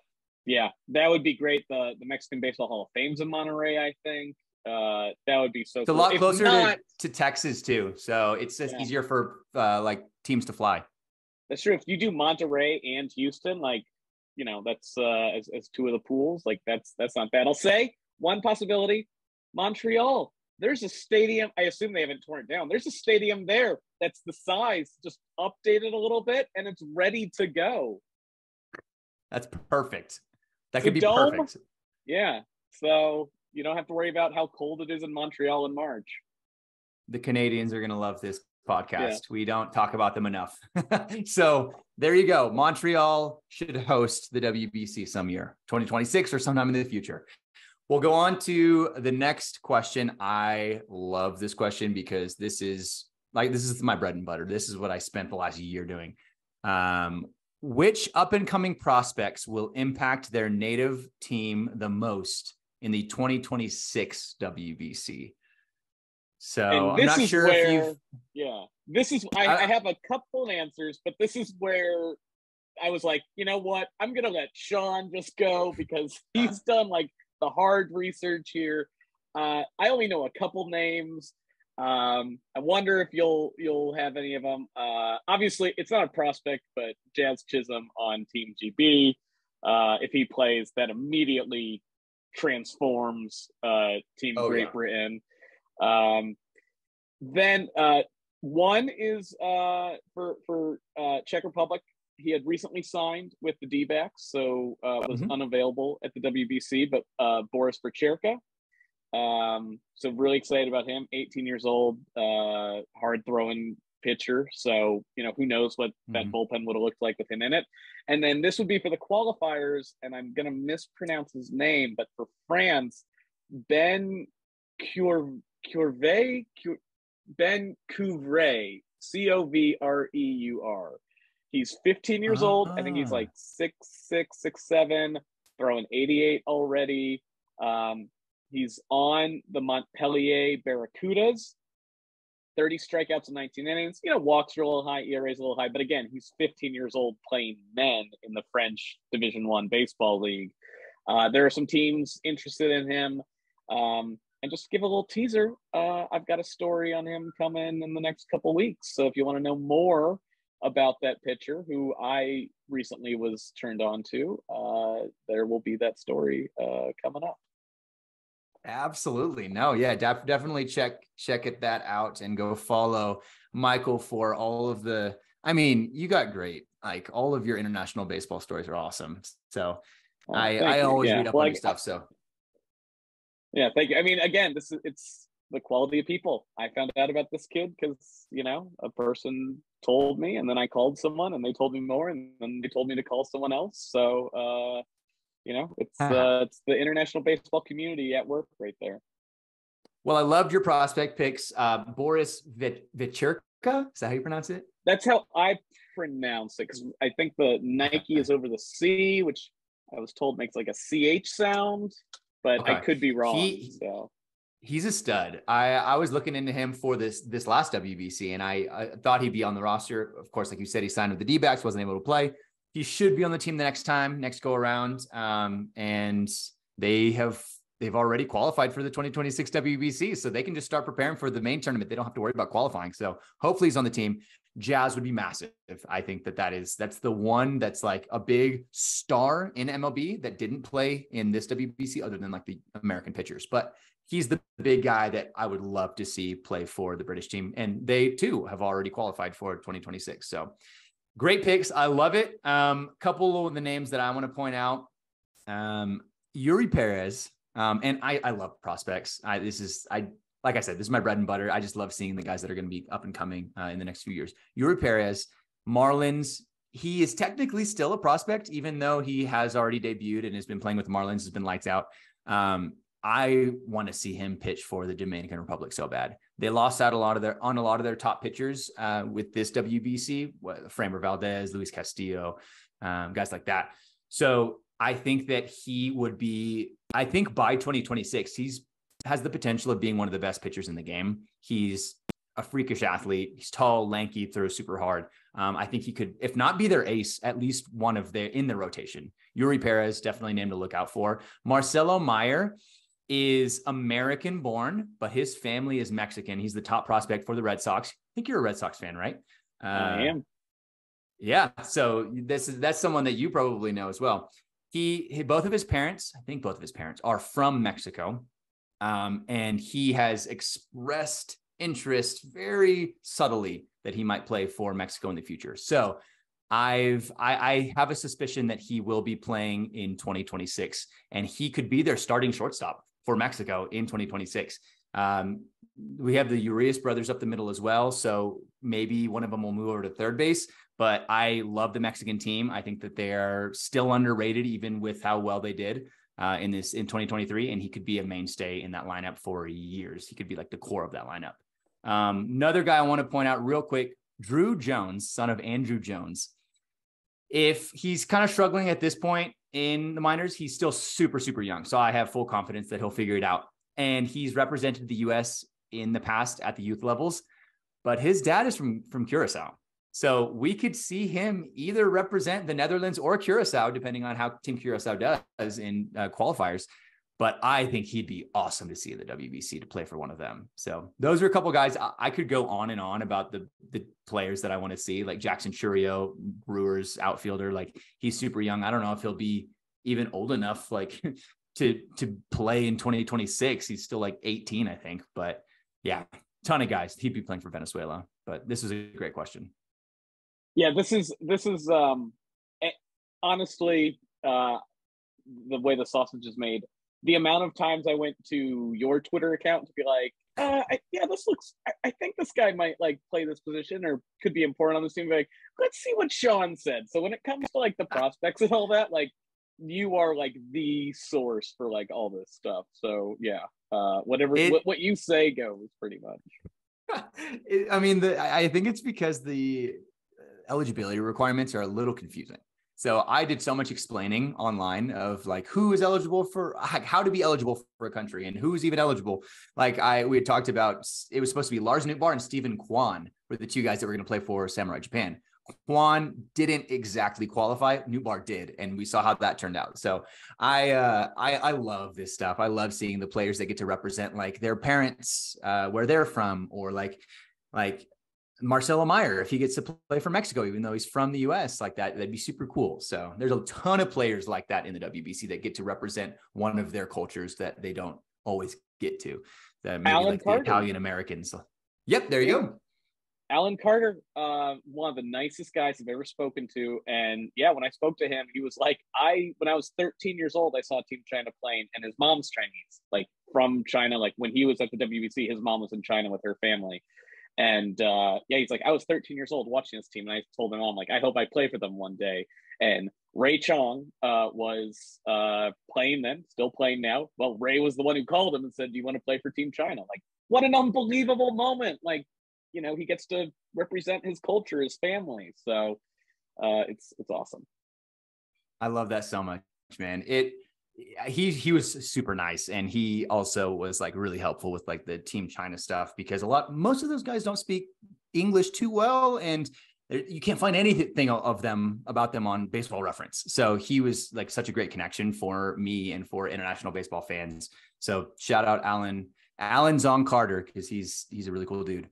Speaker 2: Yeah, that would be great. The Mexican Baseball Hall of Fame's in Monterrey, I think. That would be so
Speaker 1: it's cool. A lot closer to Texas too. So it's just easier for teams to fly.
Speaker 2: That's true. If you do Monterey and Houston, that's as two of the pools, like that's not bad. I'll say one possibility, Montreal. There's a stadium. I assume they haven't torn it down. There's a stadium there that's the size, just updated a little bit, and it's ready to go.
Speaker 1: That's perfect. That could be perfect.
Speaker 2: Yeah. So you don't have to worry about how cold it is in Montreal in March.
Speaker 1: The Canadians are going to love this podcast. Yeah. We don't talk about them enough. So there you go. Montreal should host the WBC some year, 2026 or sometime in the future. We'll go on to the next question. I love this question because this is my bread and butter. This is what I spent the last year doing. Which up-and-coming prospects will impact their native team the most in the 2026 WBC? So I'm not sure if you've...
Speaker 2: Yeah, this is... I have a couple of answers, but this is where I was like, you know what? I'm going to let Shawn just go because he's done like the hard research here. I only know a couple names. I wonder if you'll have any of them. Obviously it's not a prospect, but Jazz Chisholm on Team GB. If he plays, that immediately transforms Team Great Britain. Then one is for Czech Republic. He had recently signed with the D-backs, so was unavailable at the WBC, but Boris Bercherka. So really excited about him. 18 years old, hard throwing pitcher. So, who knows what that bullpen would have looked like with him in it. And then this would be for the qualifiers, and I'm going to mispronounce his name, but for France, Ben Couvray, Covreur. He's 15 years old. I think he's like 6'6", 6'7", throwing 88 already. He's on the Montpellier Barracudas. 30 strikeouts in 19 innings. Walks are a little high, ERA's a little high, but again, he's 15 years old playing men in the French Division I baseball league. There are some teams interested in him. And just to give a little teaser, I've got a story on him coming in the next couple of weeks. So if you want to know more about that pitcher who I recently was turned on to, there will be that story coming up.
Speaker 1: Absolutely. No, yeah, definitely check that out and go follow Michael for all of the, you got great, like all of your international baseball stories are awesome. So I always read up on your stuff. So
Speaker 2: yeah, thank you. Again, it's the quality of people. I found out about this kid because, a person told me, and then I called someone and they told me more, and then they told me to call someone else. So, it's the international baseball community at work right there.
Speaker 1: Well, I loved your prospect picks. Boris Vichurka, is that how you pronounce it?
Speaker 2: That's how I pronounce it, because I think the Nike is over the C, which I was told makes like a CH sound, but okay. I could be wrong.
Speaker 1: He's a stud. I was looking into him for this last WBC, and I thought he'd be on the roster. Of course, like you said, he signed with the D-backs, wasn't able to play. He should be on the team the next go around. And they've already qualified for the 2026 WBC, so they can just start preparing for the main tournament. They don't have to worry about qualifying. So hopefully he's on the team. Jazz would be massive. I think that's the one that's like a big star in MLB that didn't play in this WBC other than like the American pitchers, but he's the big guy that I would love to see play for the British team. And they too have already qualified for 2026. So great picks. I love it. Couple of the names that I want to point out. Yuri Perez. And I love prospects. Like I said, this is my bread and butter. I just love seeing the guys that are going to be up and coming in the next few years. Yuri Perez, Marlins. He is technically still a prospect, even though he has already debuted and has been playing with the Marlins, has been lights out. I want to see him pitch for the Dominican Republic so bad. They lost out on a lot of their top pitchers with this WBC, Framber Valdez, Luis Castillo, guys like that. So I think that he would be, I think by 2026, has the potential of being one of the best pitchers in the game. He's a freakish athlete. He's tall, lanky, throws super hard. I think he could, if not be their ace, at least one of in their rotation. Yuri Perez, definitely a name to look out for. Marcelo Meyer is American born, but his family is Mexican. He's the top prospect for the Red Sox. I think you're a Red Sox fan, right?
Speaker 2: I am.
Speaker 1: Yeah. So that's someone that you probably know as well. Both of his parents are from Mexico. And he has expressed interest very subtly that he might play for Mexico in the future. So I have a suspicion that he will be playing in 2026, and he could be their starting shortstop for Mexico in 2026. We have the Urias brothers up the middle as well. So maybe one of them will move over to third base, but I love the Mexican team. I think that they are still underrated, even with how well they did in 2023. And he could be a mainstay in that lineup for years. He could be like the core of that lineup. Another guy I want to point out real quick, Drew Jones, son of Andrew Jones. If he's kind of struggling at this point in the minors, he's still super, super young. So I have full confidence that he'll figure it out. And he's represented the U.S. in the past at the youth levels, but his dad is from Curacao. So we could see him either represent the Netherlands or Curacao, depending on how Team Curacao does in qualifiers. But I think he'd be awesome to see in the WBC to play for one of them. So those are a couple of guys. I could go on and on about the players that I want to see, like Jackson Churio, Brewers outfielder. Like, he's super young. I don't know if he'll be even old enough, like to play in 2026. He's still like 18, I think. But yeah, ton of guys. He'd be playing for Venezuela. But this is a great question.
Speaker 2: Yeah, this is honestly the way the sausage is made. The amount of times I went to your Twitter account to be like, I think this guy might like play this position or could be important on this team. Like, let's see what Shawn said. So when it comes to like the prospects and all that, like, you are like the source for like all this stuff. So yeah, what you say goes pretty much.
Speaker 1: I think it's because the eligibility requirements are a little confusing. So I did so much explaining online of like who is eligible for, like, how to be eligible for a country and who's even eligible. Like we had talked about, it was supposed to be Lars Nootbaar and Stephen Kwan were the two guys that were going to play for Samurai Japan. Kwan didn't exactly qualify. Nootbaar did, and we saw how that turned out. So I love this stuff. I love seeing the players that get to represent like their parents, where they're from, or like Marcelo Meyer, if he gets to play for Mexico, even though he's from the US, like that'd be super cool. So there's a ton of players like that in the WBC that get to represent one of their cultures that they don't always get to. Maybe
Speaker 2: Alan
Speaker 1: like
Speaker 2: Carter.
Speaker 1: the Italian Americans. Yep, there you go.
Speaker 2: Alan Carter, one of the nicest guys I've ever spoken to. And yeah, when I spoke to him, he was like, when I was 13 years old, I saw Team China playing, and his mom's Chinese, like from China. Like when he was at the WBC, his mom was in China with her family. And yeah, he's like, I was 13 years old watching this team, and I told my mom, like, I hope I play for them one day. And Ray Chong was playing then, still playing now. Well, Ray was the one who called him and said, do you want to play for Team China? Like, what an unbelievable moment. Like, you know, he gets to represent his culture, his family. So it's awesome.
Speaker 1: I love that so much, man. He was super nice, and he also was like really helpful with like the Team China stuff, because most of those guys don't speak English too well, and you can't find anything about them on Baseball Reference. So he was like such a great connection for me and for international baseball fans. So shout out Alan Zong Carter, because he's a really cool dude.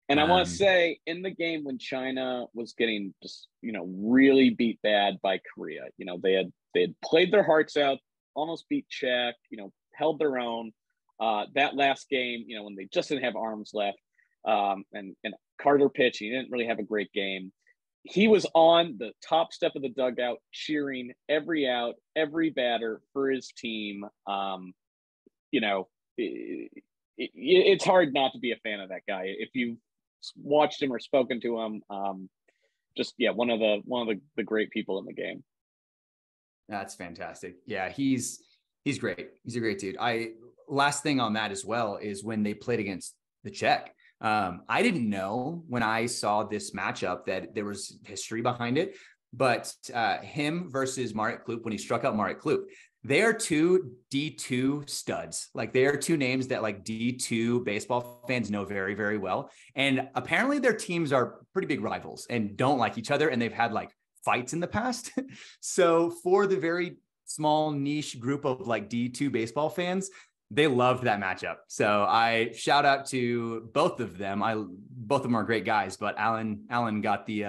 Speaker 2: And I want to say, in the game when China was getting just, you know, really beat bad by Korea, you know, they had played their hearts out, almost beat Czech, you know, held their own. That last game, you know, when they just didn't have arms left, and Carter pitched, he didn't really have a great game. He was on the top step of the dugout cheering every out, every batter for his team. You know, it's hard not to be a fan of that guy. If you watched him or spoken to him, just one of the great people in the game.
Speaker 1: That's fantastic. Yeah, he's great. He's a great dude. Last thing on that as well is when they played against the Czech. I didn't know when I saw this matchup that there was history behind it, but him versus Marek Klup, when he struck out Marek Klup, they are two D2 studs. Like, they are two names that like D2 baseball fans know very, very well. And apparently their teams are pretty big rivals and don't like each other. And they've had like fights in the past. So for the very small niche group of like D2 baseball fans, they loved that matchup. So I shout out to both of them. Both of them are great guys, but Alan got the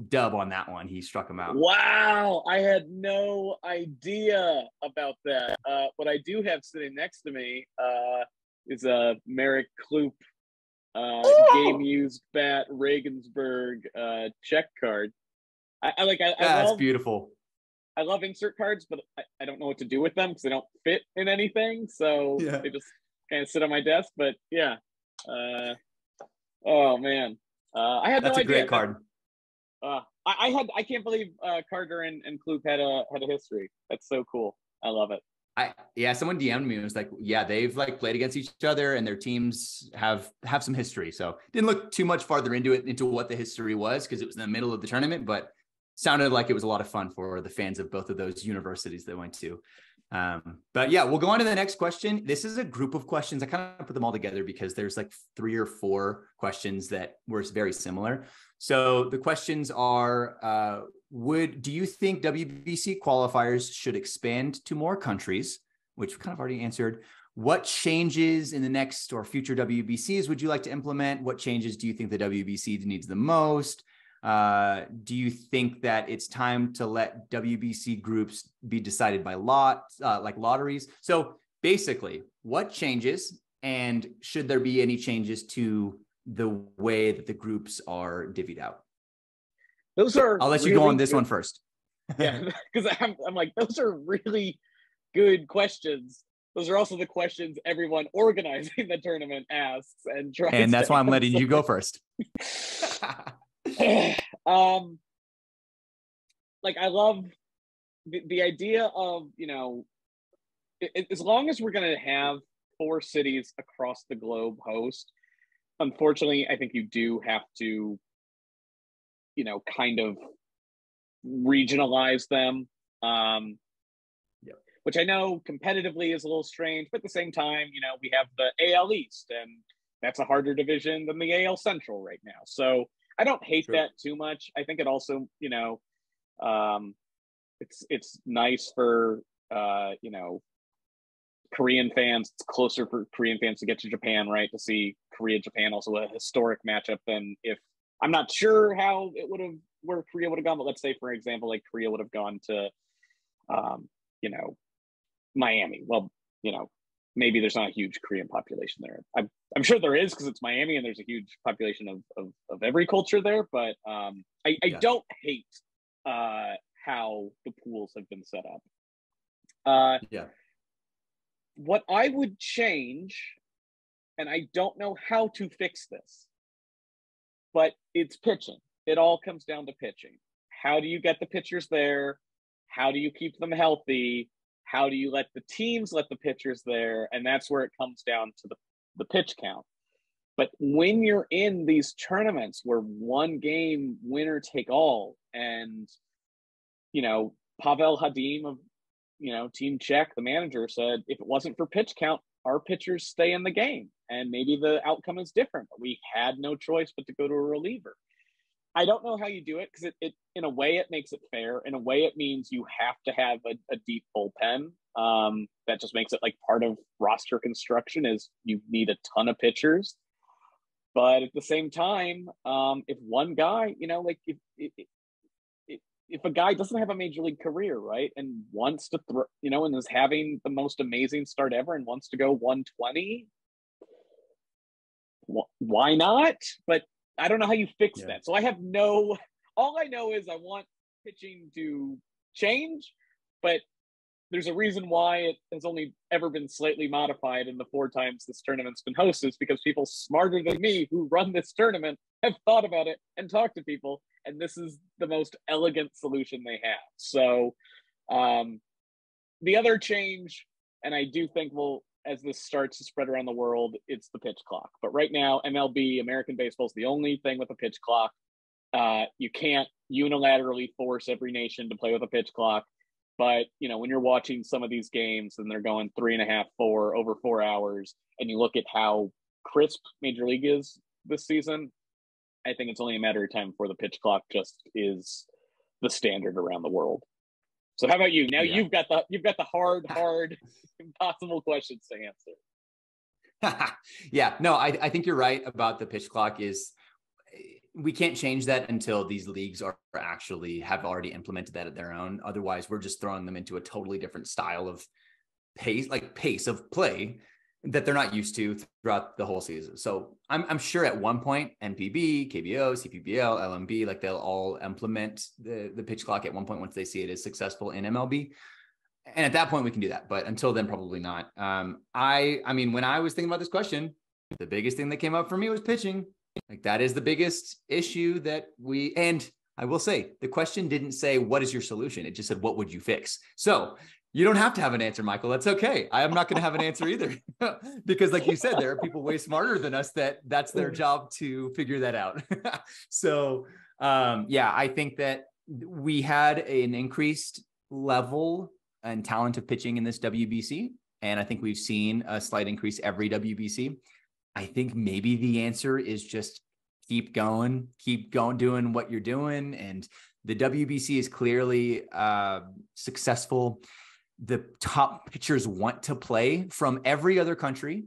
Speaker 1: dub on that one. He struck him out.
Speaker 2: Wow. I had no idea about that. What I do have sitting next to me is a Marek Klup game used bat Regensburg check card.
Speaker 1: That's beautiful.
Speaker 2: I love insert cards, but I don't know what to do with them because they don't fit in anything. So they just kind of sit on my desk. But yeah. Oh man. I had
Speaker 1: That's
Speaker 2: no idea.
Speaker 1: a great card.
Speaker 2: I can't believe Carter and Klup had a history. That's so cool. I love it.
Speaker 1: Someone DM'd me and was like, yeah, they've like played against each other and their teams have some history. So didn't look too much farther into what the history was, because it was in the middle of the tournament, but sounded like it was a lot of fun for the fans of both of those universities they went to. But yeah, we'll go on to the next question. This is a group of questions. I kind of put them all together because there's like 3 or 4 questions that were very similar. So the questions are, do you think WBC qualifiers should expand to more countries? Which we kind of already answered. What changes in the next or future WBCs would you like to implement? What changes do you think the WBC needs the most? Do you think that it's time to let WBC groups be decided by like lotteries? So basically, what changes, and should there be any changes to the way that the groups are divvied out? I'll let you go on this one first.
Speaker 2: Yeah, because I'm like, those are really good questions. Those are also the questions everyone organizing the tournament asks and tries.
Speaker 1: And that's why I'm letting you go first.
Speaker 2: Like, I love the idea of, you know, as long as we're going to have 4 cities across the globe host, unfortunately, I think you do have to, you know, kind of regionalize them. Which I know competitively is a little strange, but at the same time, you know, we have the AL East, and that's a harder division than the AL Central right now. So I don't hate that too much. I think it also, you know, it's nice for, you know, Korean fans. It's closer for Korean fans to get to Japan, right? To see Korea, Japan, also a historic matchup than if, I'm not sure how it would have, where Korea would have gone, but let's say, for example, like Korea would have gone to, you know, Miami. Well, you know, maybe there's not a huge Korean population there. I'm sure there is, because it's Miami and there's a huge population of every culture there. But I don't hate how the pools have been set up. What I would change, and I don't know how to fix this, but it's pitching. It all comes down to pitching. How do you get the pitchers there? How do you keep them healthy? How do you let the teams let the pitchers there? And that's where it comes down to the pitch count. But when you're in these tournaments where one game winner take all, and, you know, Pavel Hadim of, you know, Team Czech, the manager, said, if it wasn't for pitch count, our pitchers stay in the game. And maybe the outcome is different, but we had no choice but to go to a reliever. I don't know how you do it, because it in a way it makes it fair. In a way it means you have to have a deep bullpen. That just makes it like part of roster construction, is you need a ton of pitchers. But at the same time, if one guy, you know, like if a guy doesn't have a major league career, right, and wants to throw, you know, and is having the most amazing start ever and wants to go 120, why not? But I don't know how you fix that. So all I know is I want pitching to change, but there's a reason why it has only ever been slightly modified in the 4 times this tournament's been hosted, because people smarter than me who run this tournament have thought about it and talked to people, and this is the most elegant solution they have. So the other change, and I do think as this starts to spread around the world, it's the pitch clock. But right now, MLB, American baseball, is the only thing with a pitch clock. You can't unilaterally force every nation to play with a pitch clock. But, you know, when you're watching some of these games and they're going 3.5, 4, over 4 hours, and you look at how crisp Major League is this season, I think it's only a matter of time before the pitch clock just is the standard around the world. So how about you? Now you've got the hard, impossible questions to answer.
Speaker 1: No, I think you're right about the pitch clock. Is we can't change that until these leagues have already implemented that at their own. Otherwise, we're just throwing them into a totally different style of pace of play that they're not used to throughout the whole season. So I'm sure at one point, NPB, KBO, CPBL, LMB, like they'll all implement the pitch clock at one point once they see it is successful in MLB. And at that point we can do that. But until then, probably not. I mean, when I was thinking about this question, the biggest thing that came up for me was pitching. Like that is the biggest issue and I will say the question didn't say, what is your solution? It just said, what would you fix? So you don't have to have an answer, Michael. That's okay. I am not going to have an answer either, because like you said, there are people way smarter than us that's their job to figure that out. So I think that we had an increased level and talent of pitching in this WBC. And I think we've seen a slight increase every WBC. I think maybe the answer is just keep going, doing what you're doing. And the WBC is clearly successful. The top pitchers want to play from every other country.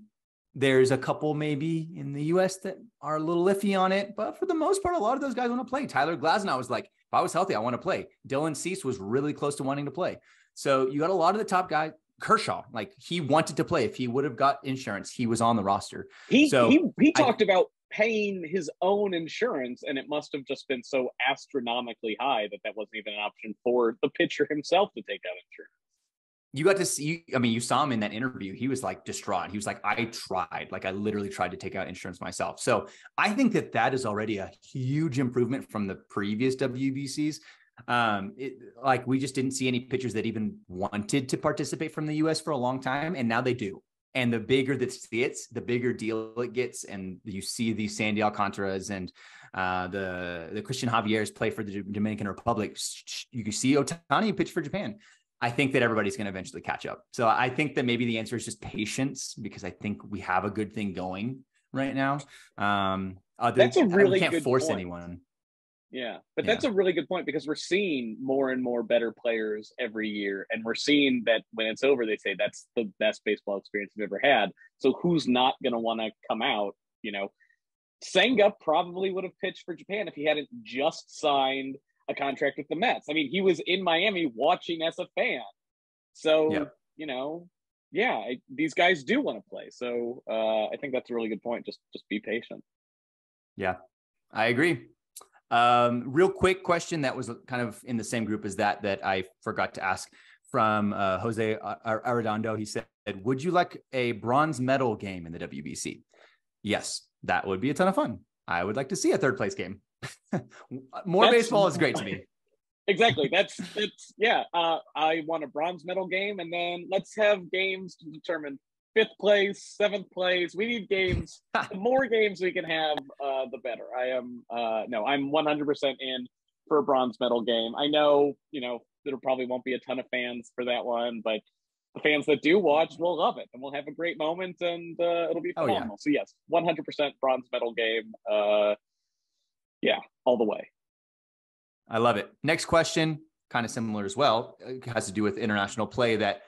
Speaker 1: There's a couple maybe in the US that are a little iffy on it, but for the most part, a lot of those guys want to play. Tyler Glasnow was like, if I was healthy, I want to play. Dylan Cease was really close to wanting to play. So you got a lot of the top guys. Kershaw, like he wanted to play. If he would have got insurance, he was on the roster.
Speaker 2: He talked about paying his own insurance, and it must have just been so astronomically high that wasn't even an option for the pitcher himself to take out insurance.
Speaker 1: You got to see, I mean, you saw him in that interview. He was like distraught. He was like, I literally tried to take out insurance myself. So I think that is already a huge improvement from the previous WBCs. We just didn't see any pitchers that even wanted to participate from the US for a long time. And now they do. And the bigger this gets, the bigger deal it gets. And you see the Sandy Alcantaras and the Christian Javier's play for the Dominican Republic. You can see Ohtani pitch for Japan. I think that everybody's going to eventually catch up. So I think that maybe the answer is just patience, because I think we have a good thing going right now.
Speaker 2: That's a really
Speaker 1: we can't
Speaker 2: good
Speaker 1: force
Speaker 2: point.
Speaker 1: anyone.
Speaker 2: Yeah, but that's a really good point, because we're seeing more and more better players every year. And we're seeing that when it's over, they say that's the best baseball experience we've ever had. So who's not going to want to come out? You know, Senga probably would have pitched for Japan if he hadn't just signed a contract with the Mets. I mean, he was in Miami watching as a fan. So, you know, these guys do want to play. So I think that's a really good point. Just be patient. Yeah,
Speaker 1: I agree. Real quick question that was kind of in the same group as that I forgot to ask from Jose Arredondo. He said, would you like a bronze medal game in the WBC? Yes, that would be a ton of fun. I would like to see a third place game. More baseball is great to me.
Speaker 2: Exactly. That's I want a bronze medal game, and then let's have games to determine 5th place, 7th place. We need games. The more games we can have, the better. I'm 100% in for a bronze medal game. I know, there probably won't be a ton of fans for that one, but the fans that do watch will love it, and we'll have a great moment, and it'll be phenomenal. So yes, 100% bronze medal game. All the way.
Speaker 1: I love it. Next question, kind of similar as well. It has to do with international play that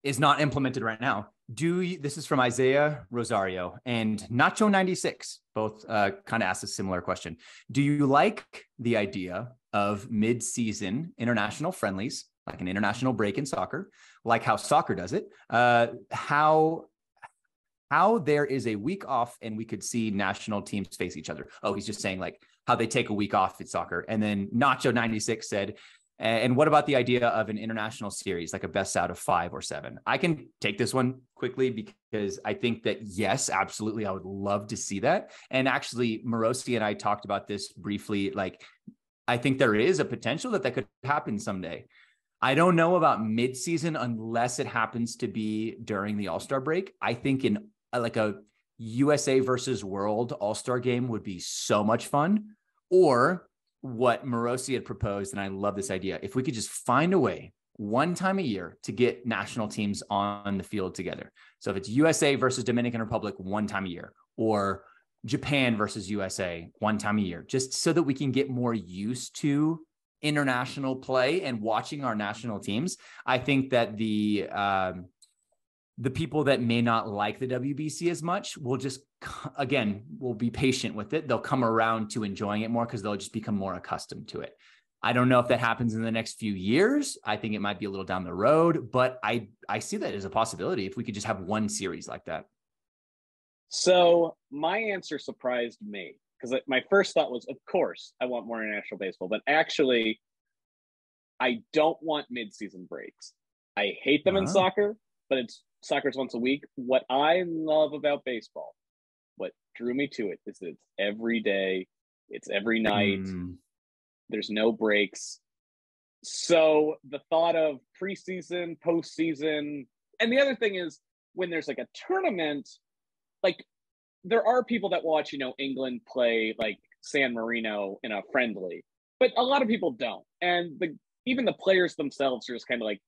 Speaker 1: is not implemented right now. This is from Isaiah Rosario and Nacho 96, both kind of asked a similar question. Do you like the idea of mid-season international friendlies, like an international break in soccer, like how soccer does it? How there is a week off and we could see national teams face each other. Oh, he's just saying like how they take a week off in soccer. And then Nacho 96 said, and what about the idea of an international series, like a best out of 5 or 7? I can take this one quickly because I think that, yes, absolutely. I would love to see that. And actually, Morosi and I talked about this briefly. Like, I think there is a potential that could happen someday. I don't know about mid-season unless it happens to be during the All-Star break. I think in like a USA versus World All-Star game would be so much fun. Or what Morosi had proposed, and I love this idea, if we could just find a way one time a year to get national teams on the field together. So if it's USA versus Dominican Republic one time a year, or Japan versus USA one time a year, just so that we can get more used to international play and watching our national teams. I think that the people that may not like the WBC as much will just, again, will be patient with it. They'll come around to enjoying it more because they'll just become more accustomed to it. I don't know if that happens in the next few years. I think it might be a little down the road, but I see that as a possibility if we could just have one series like that.
Speaker 2: So my answer surprised me because my first thought was, of course, I want more international baseball, but actually, I don't want mid-season breaks. I hate them in soccer, but soccer's once a week. What I love about baseball, what drew me to it, is that it's every day, it's every night. There's no breaks. So the thought of preseason, postseason, and the other thing is when there's like a tournament, like there are people that watch, England play like San Marino in a friendly, but a lot of people don't. And even the players themselves are just kind of like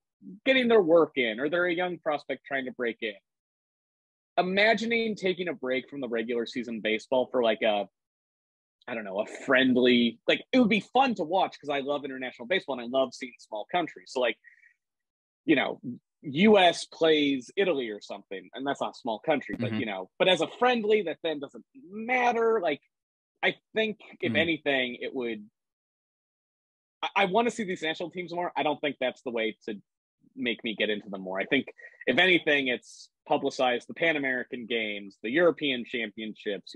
Speaker 2: getting their work in, or they're a young prospect trying to break in. Imagining taking a break from the regular season baseball for like a friendly, like it would be fun to watch because I love international baseball and I love seeing small countries. So like, US plays Italy or something, and that's not a small country, but but as a friendly that then doesn't matter. Like, I think if anything, it would, I want to see these national teams more. I don't think that's the way to make me get into them more. I think if anything, it's publicize the Pan American Games, the European Championships,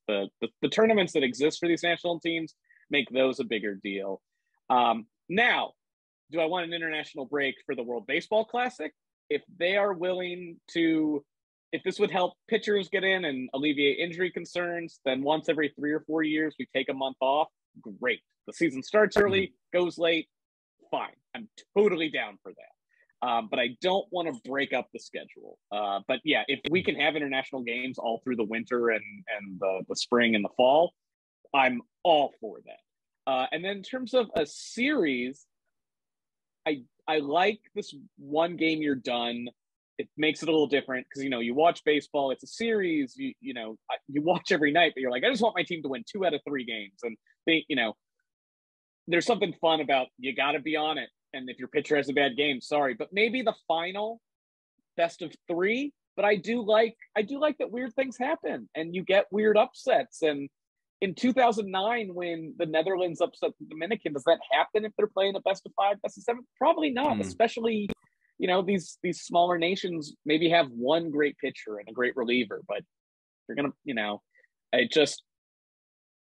Speaker 2: the tournaments that exist for these national teams, make those a bigger deal. Now, do I want an international break for the World Baseball Classic? If they are willing to, if this would help pitchers get in and alleviate injury concerns, then once every 3 or 4 years, we take a month off. Great. The season starts early, goes late. Fine. I'm totally down for that. but I don't want to break up the schedule. But yeah, if we can have international games all through the winter and the spring and the fall, I'm all for that. And then in terms of a series, I like this one game you're done. It makes it a little different because, you watch baseball, it's a series, you watch every night, but you're like, I just want my team to win 2 out of 3 games. And there's something fun about, you got to be on it. And if your pitcher has a bad game, sorry, but maybe the final best of 3. But I do like that weird things happen and you get weird upsets. And in 2009, when the Netherlands upset the Dominican, does that happen if they're playing a best of 5, best of 7? Probably not, especially, these smaller nations maybe have one great pitcher and a great reliever, but you're going to,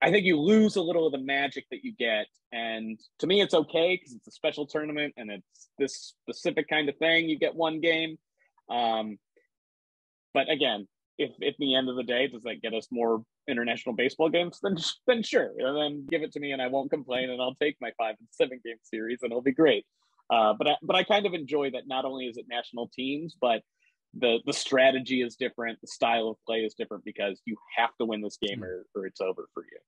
Speaker 2: I think you lose a little of the magic that you get. And to me, it's okay because it's a special tournament and it's this specific kind of thing. You get one game. But again, if at the end of the day, does that get us more international baseball games? Then sure. And then give it to me and I won't complain and I'll take my 5 and 7 game series and it'll be great. But I kind of enjoy that not only is it national teams, but the strategy is different. The style of play is different because you have to win this game or it's over for you.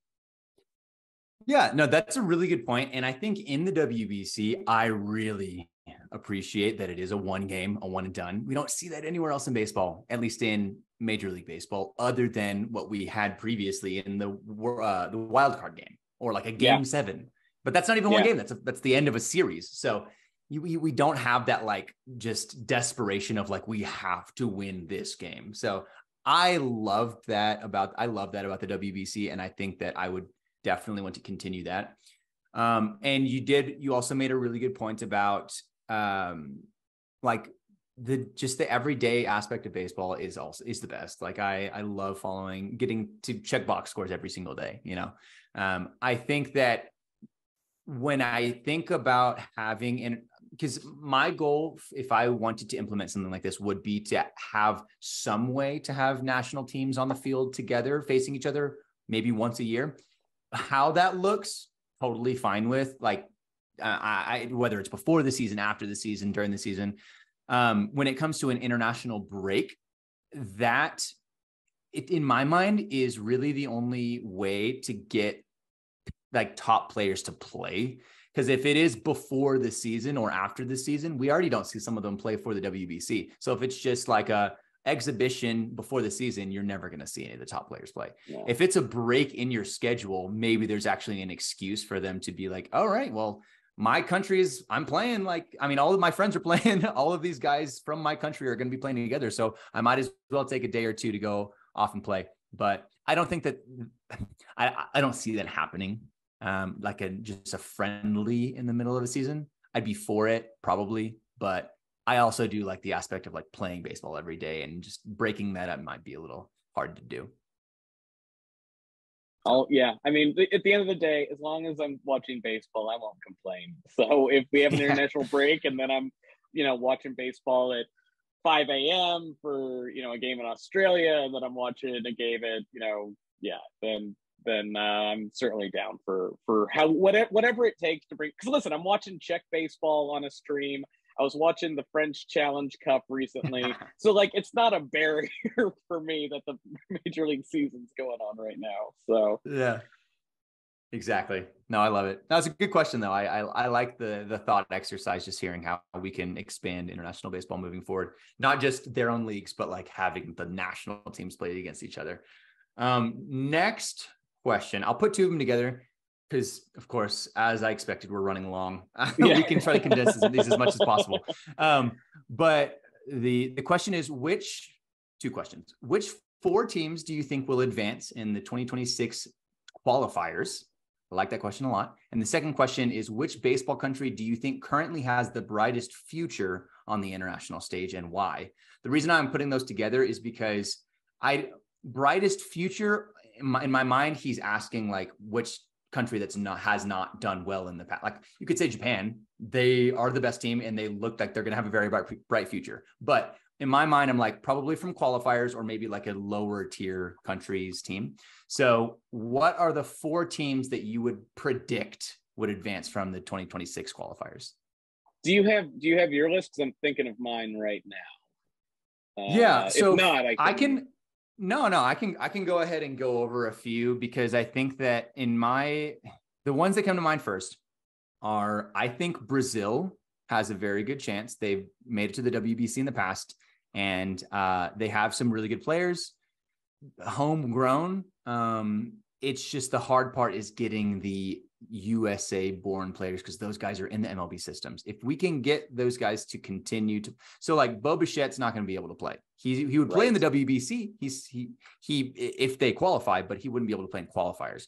Speaker 1: Yeah, no, that's a really good point. And I think in the WBC, I really appreciate that it is a one game, a one and done. We don't see that anywhere else in baseball, at least in Major League Baseball, other than what we had previously in the wild card game or like a game 7. But that's not even one game. That's the end of a series. So we don't have that like just desperation of like, we have to win this game. So I love that about the WBC. And I think that I would definitely want to continue that. And you also made a really good point about like the everyday aspect of baseball is the best. Like I love getting to check box scores every single day. I think that when I think about because my goal, if I wanted to implement something like this, would be to have some way to have national teams on the field together, facing each other, maybe once a year. How that looks, totally fine with. Like, whether it's before the season, after the season, during the season. When it comes to an international break, in my mind, is really the only way to get like top players to play. Because if it is before the season or after the season, we already don't see some of them play for the WBC. So if it's just like a exhibition before the season, you're never going to see any of the top players play. Yeah. If it's a break in your schedule, maybe there's actually an excuse for them to be like, all right, well, my country I'm playing all of my friends are playing. All of these guys from my country are going to be playing together. So I might as well take a day or two to go off and play. But I don't think that I don't see that happening. Just a friendly in the middle of a season. I'd be for it probably, but I also do like the aspect of like playing baseball every day, and just breaking that up might be a little hard to do.
Speaker 2: Oh yeah. I mean, at the end of the day, as long as I'm watching baseball, I won't complain. So if we have an international break and then I'm, watching baseball at 5 a.m. for, a game in Australia, and then I'm watching a game at, then I'm certainly down for whatever it takes to bring. Because listen, I'm watching Czech baseball on a stream. I was watching the French Challenge Cup recently. So it's not a barrier for me that the Major League season's going on right now. So
Speaker 1: yeah, exactly. No, I love it. That was a good question though. I like the thought exercise, just hearing how we can expand international baseball moving forward, not just their own leagues, but like having the national teams play against each other. Next question. I'll put 2 of them together, because of course, as I expected, we're running long. We can try to condense these as much as possible. But the question is, which 4 teams do you think will advance in the 2026 qualifiers? I like that question a lot. And the second question is, which baseball country do you think currently has the brightest future on the international stage, and why? The reason I'm putting those together is because brightest future, in my mind, he's asking like which country has not done well in the past. Like you could say Japan, they are the best team and they look like they're going to have a very bright future. But in my mind, I'm like probably from qualifiers or maybe like a lower tier country's team. So what are the 4 teams that you would predict would advance from the 2026 qualifiers?
Speaker 2: Do you have your list? Because I'm thinking of mine right now.
Speaker 1: Yeah. So
Speaker 2: if not, I can.
Speaker 1: I can go ahead and go over a few, because I think that the ones that come to mind first are, I think Brazil has a very good chance. They've made it to the WBC in the past, and they have some really good players, homegrown. It's just the hard part is getting the USA born players, because those guys are in the MLB systems. If we can get those guys to continue to, so like Bo Bichette's not going to be able to play. He would play in the WBC. He if they qualify, but he wouldn't be able to play in qualifiers.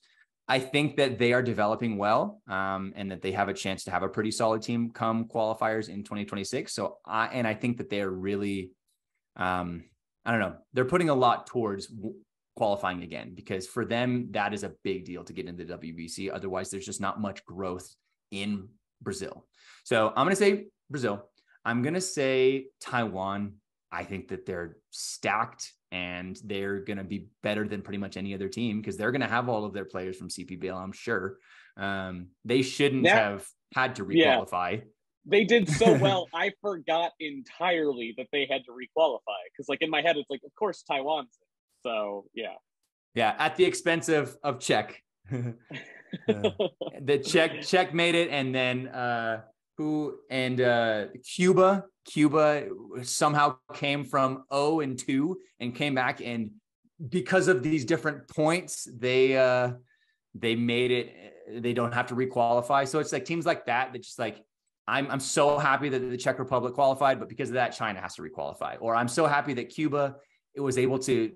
Speaker 1: I think that they are developing well, and that they have a chance to have a pretty solid team come qualifiers in 2026. So I think that they're really, I don't know, they're putting a lot towards qualifying again, because for them, that is a big deal to get into the WBC. Otherwise, there's just not much growth in Brazil. So I'm going to say Brazil. I'm going to say Taiwan. I think that they're stacked, and they're going to be better than pretty much any other team, because they're going to have all of their players from CPBL, I'm sure. They shouldn't have had to requalify.
Speaker 2: Yeah. They did so well. I forgot entirely that they had to requalify, because like in my head, it's like, of course, Taiwan's in. So yeah,
Speaker 1: at the expense of Czech. The Czech made it, and then Cuba somehow came from 0-2 and came back, and because of these different points, they made it. They don't have to requalify. So it's like teams like that just like, I'm so happy that the Czech Republic qualified, but because of that, China has to requalify. Or I'm so happy that Cuba was able to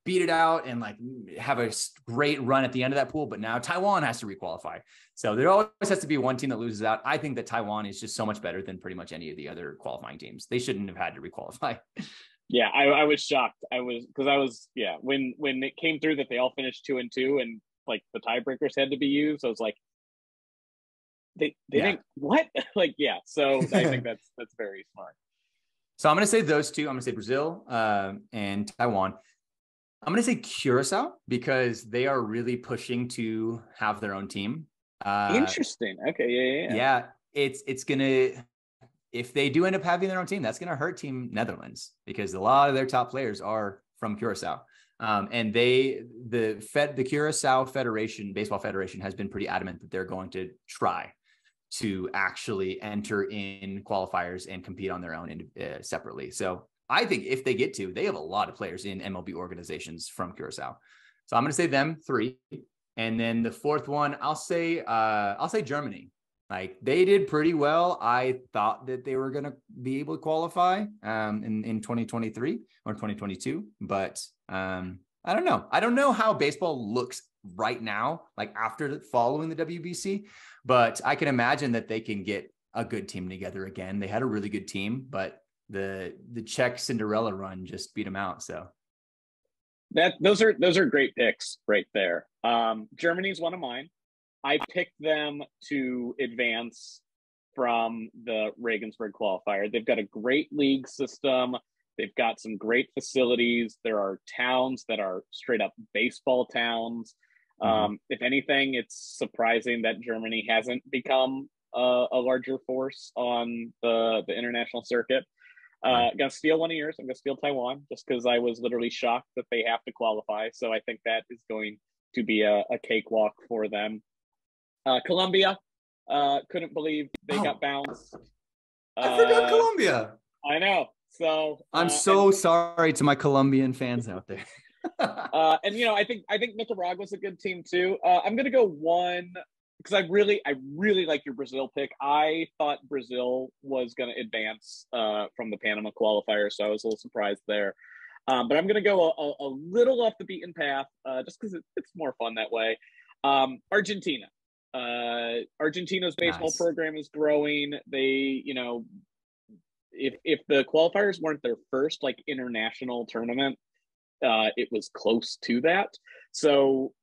Speaker 1: beat it out and like have a great run at the end of that pool, but now Taiwan has to requalify. So there always has to be one team that loses out. I think that Taiwan is just so much better than pretty much any of the other qualifying teams. They shouldn't have had to requalify.
Speaker 2: Yeah, I was shocked. When it came through that they all finished 2-2 and like the tiebreakers had to be used, I was like, they think what? Like, yeah. So I think that's very smart.
Speaker 1: So I'm going to say those two. I'm going to say Brazil and Taiwan. I'm going to say Curacao, because they are really pushing to have their own team.
Speaker 2: Interesting. Okay.
Speaker 1: Yeah. It's going to, if they do end up having their own team, that's going to hurt Team Netherlands, because a lot of their top players are from Curacao. And the Curacao Federation, Baseball Federation, has been pretty adamant that they're going to try to actually enter in qualifiers and compete on their own separately. So I think if they get to, they have a lot of players in MLB organizations from Curacao. So I'm going to say them 3. And then the fourth one, I'll say Germany. Like, they did pretty well. I thought that they were going to be able to qualify in 2023 or 2022, but I don't know. I don't know how baseball looks right now, like after following the WBC, but I can imagine that they can get a good team together again. They had a really good team, but the Czech Cinderella run just beat them out. So
Speaker 2: those are great picks right there. Germany's one of mine. I picked them to advance from the Regensburg qualifier. They've got a great league system. They've got some great facilities. There are towns that are straight up baseball towns. If anything, it's surprising that Germany hasn't become a larger force on the international circuit. I'm going to steal one of yours. I'm going to steal Taiwan, just because I was literally shocked that they have to qualify. So I think that is going to be a cakewalk for them. Colombia, couldn't believe they got bounced.
Speaker 1: I forgot Colombia.
Speaker 2: I know. So
Speaker 1: I'm so sorry to my Colombian fans out there.
Speaker 2: And I think Nicaragua's a good team too. I'm gonna go one, because I really like your Brazil pick. I thought Brazil was gonna advance from the Panama qualifier, so I was a little surprised there. But I'm gonna go a little off the beaten path, just because it's more fun that way. Argentina. Argentina's baseball program is growing. They, if the qualifiers weren't their first like international tournament, it was close to that. So,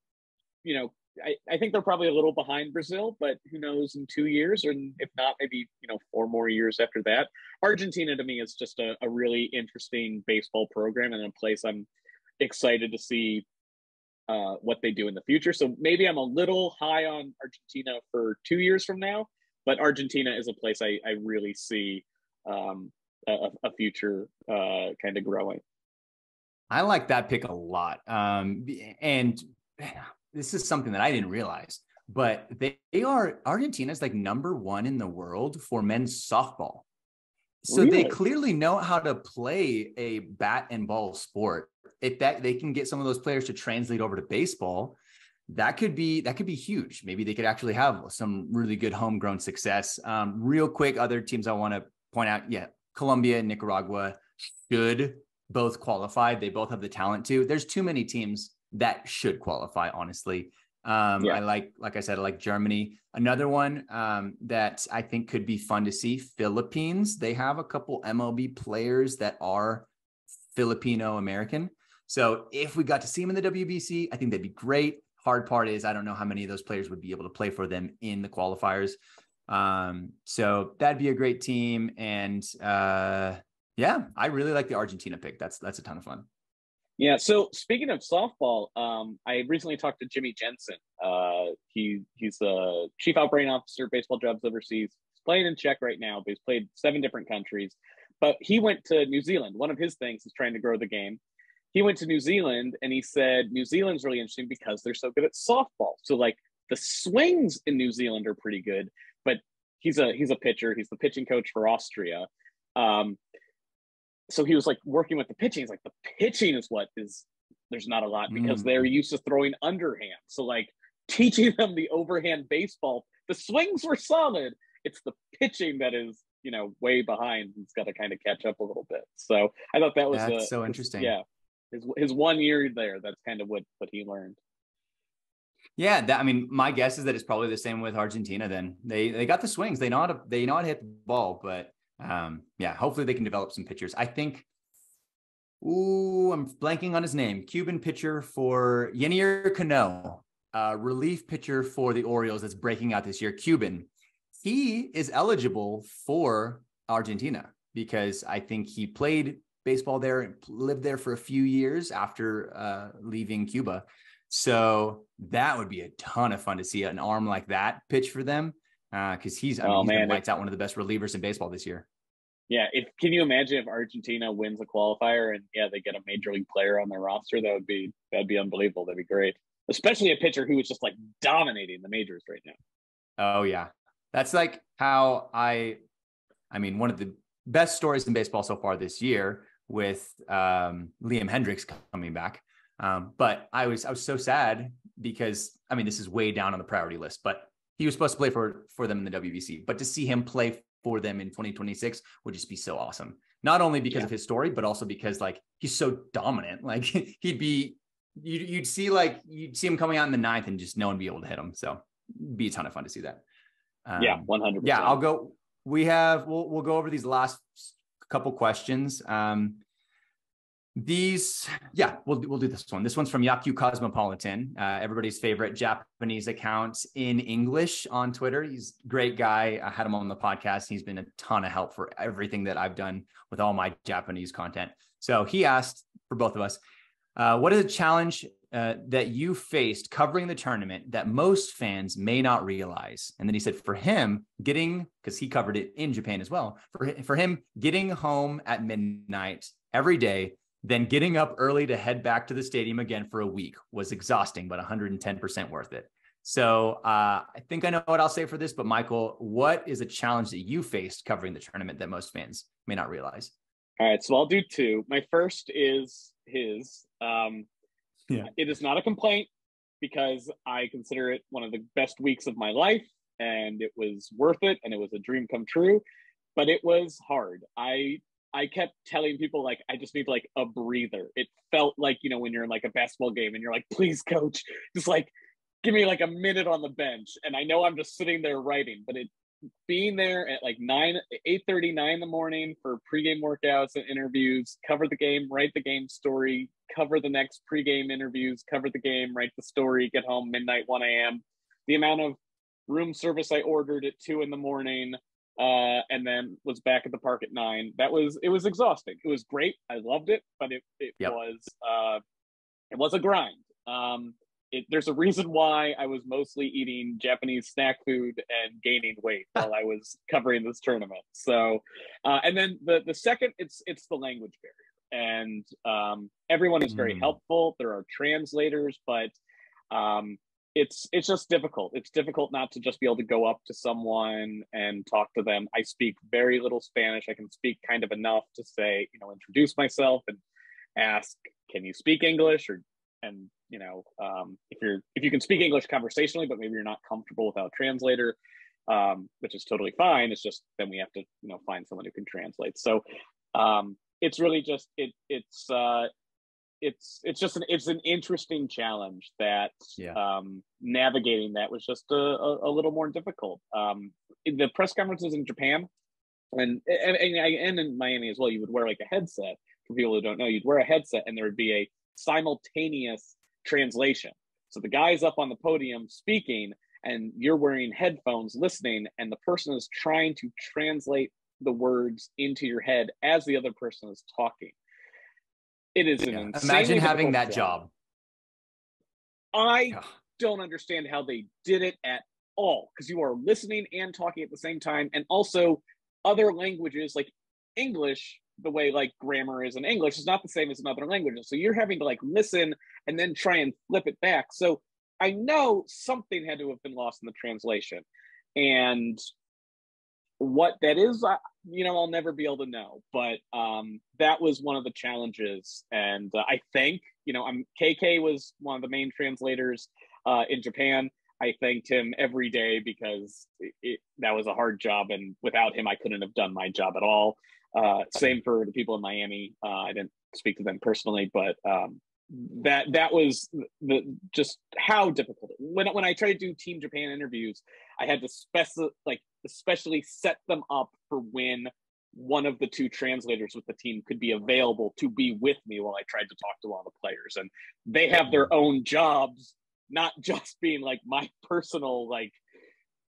Speaker 2: I think they're probably a little behind Brazil, but who knows in 2 years, or if not, maybe 4 more years after that. Argentina to me is just a really interesting baseball program, and a place I'm excited to see what they do in the future. So maybe I'm a little high on Argentina for 2 years from now, But Argentina is a place I really see a future kind of growing.
Speaker 1: I like that pick a lot. And this is something that I didn't realize, but Argentina's like #1 in the world for men's softball. So
Speaker 2: Really?
Speaker 1: they clearly know how to play a bat and ball sport. If that they can get some of those players to translate over to baseball, that could be huge. Maybe they could actually have some really good homegrown success. Real quick, other teams I want to point out. Yeah, Colombia and Nicaragua should both qualify. They both have the talent to. There's too many teams that should qualify, honestly. I like I said, I like Germany. Another one that I think could be fun to see, Philippines. They have a couple MLB players that are Filipino American. So if we got to see them in the WBC, I think that'd be great. Hard part is I don't know how many of those players would be able to play for them in the qualifiers. So that'd be a great team. And yeah, I really like the Argentina pick. That's a ton of fun.
Speaker 2: Yeah. So speaking of softball, I recently talked to Jimmy Jensen. He's the chief operating officer, baseball jobs overseas. He's playing in Czech right now, but he's played 7 different countries. But he went to New Zealand. One of his things is trying to grow the game. He went to New Zealand and he said New Zealand's really interesting because they're so good at softball. So like the swings in New Zealand are pretty good, but he's a pitcher. He's the pitching coach for Austria. So he was like working with the pitching. He's like, the pitching is there's not a lot because they're used to throwing underhand. So like teaching them the overhand baseball, the swings were solid. It's the pitching that is, way behind. He's got to kind of catch up a little bit. So I thought that was
Speaker 1: so interesting.
Speaker 2: Yeah. His 1 year there, that's kind of what he learned.
Speaker 1: Yeah, my guess is that it's probably the same with Argentina. Then they got the swings, they know how to hit the ball, but yeah, hopefully they can develop some pitchers. I think. I'm blanking on his name. Cuban pitcher for Yenier Cano, relief pitcher for the Orioles that's breaking out this year. Cuban, he is eligible for Argentina because I think he played baseball there and lived there for a few years after leaving Cuba. So that would be a ton of fun to see an arm like that pitch for them because he's lights out, one of the best relievers in baseball this year.
Speaker 2: Yeah, can you imagine if Argentina wins a qualifier and they get a major league player on their roster? That'd be unbelievable. That'd be great, especially a pitcher who is just like dominating the majors right now.
Speaker 1: Oh yeah, that's like how one of the best stories in baseball so far this year with Liam Hendricks coming back. But I was so sad because this is way down on the priority list, but he was supposed to play for them in the WBC, but to see him play for them in 2026 would just be so awesome. Not only because of his story, but also because like he's so dominant. Like you'd see him coming out in the 9th and just no one be able to hit him. So it'd be a ton of fun to see that.
Speaker 2: 100%.
Speaker 1: Yeah, I'll go. We'll go over these last couple questions. We'll do this one. This one's from Yaku Cosmopolitan, everybody's favorite Japanese account in English on Twitter. He's a great guy. I had him on the podcast. He's been a ton of help for everything that I've done with all my Japanese content. So he asked for both of us, what is a challenge that you faced covering the tournament that most fans may not realize? And then he said for him because he covered it in Japan as well, for him getting home at midnight every day, then getting up early to head back to the stadium again for a week was exhausting, but 110% worth it. So I think I know what I'll say for this, but Michael, what is a challenge that you faced covering the tournament that most fans may not realize?
Speaker 2: All right, so I'll do 2. My first is his. It is not a complaint because I consider it one of the best weeks of my life and it was worth it and it was a dream come true, but it was hard. I kept telling people, like, I just need like a breather. It felt like, when you're in like a basketball game and you're like, please coach, just like, give me like a minute on the bench. And I know I'm just sitting there writing, but being there at like 8:39 in the morning for pregame workouts and interviews, cover the game, write the game story, cover the next pregame interviews, cover the game, write the story, get home midnight, 1 a.m. The amount of room service I ordered at 2 a.m, and then was back at the park at 9. It was exhausting. It was great. I loved it, but it was a grind. there's a reason why I was mostly eating Japanese snack food and gaining weight while I was covering this tournament. So, and then the second, it's the language barrier, and everyone is very helpful. There are translators, but it's just difficult. It's difficult not to just be able to go up to someone and talk to them. I speak very little Spanish. I can speak kind of enough to say, introduce myself and ask, can you speak English? And if you can speak English conversationally, but maybe you're not comfortable without a translator, which is totally fine. It's just then we have to find someone who can translate. So it's really just it's an interesting challenge that navigating that was just a little more difficult. In the press conferences in Japan and in Miami as well, you would wear like a headset. For people who don't know, you'd wear a headset and there would be a simultaneous translation. So the guy's up on the podium speaking and you're wearing headphones listening, and the person is trying to translate the words into your head as the other person is talking. It is an
Speaker 1: imagine having that job.
Speaker 2: I don't understand how they did it at all, because you are listening and talking at the same time, and also other languages like English, the way like grammar is in English is not the same as in other languages. So you're having to like listen and then try and flip it back. So I know something had to have been lost in the translation, and what that is, I'll never be able to know. But that was one of the challenges, and I think KK was one of the main translators in Japan. I thanked him every day because that was a hard job, and without him, I couldn't have done my job at all. Same for the people in Miami. I didn't speak to them personally, but that was just how difficult. When I tried to do Team Japan interviews, I had to especially set them up for when one of the two translators with the team could be available to be with me while I tried to talk to all the players. And they have their own jobs, not just being like my personal valet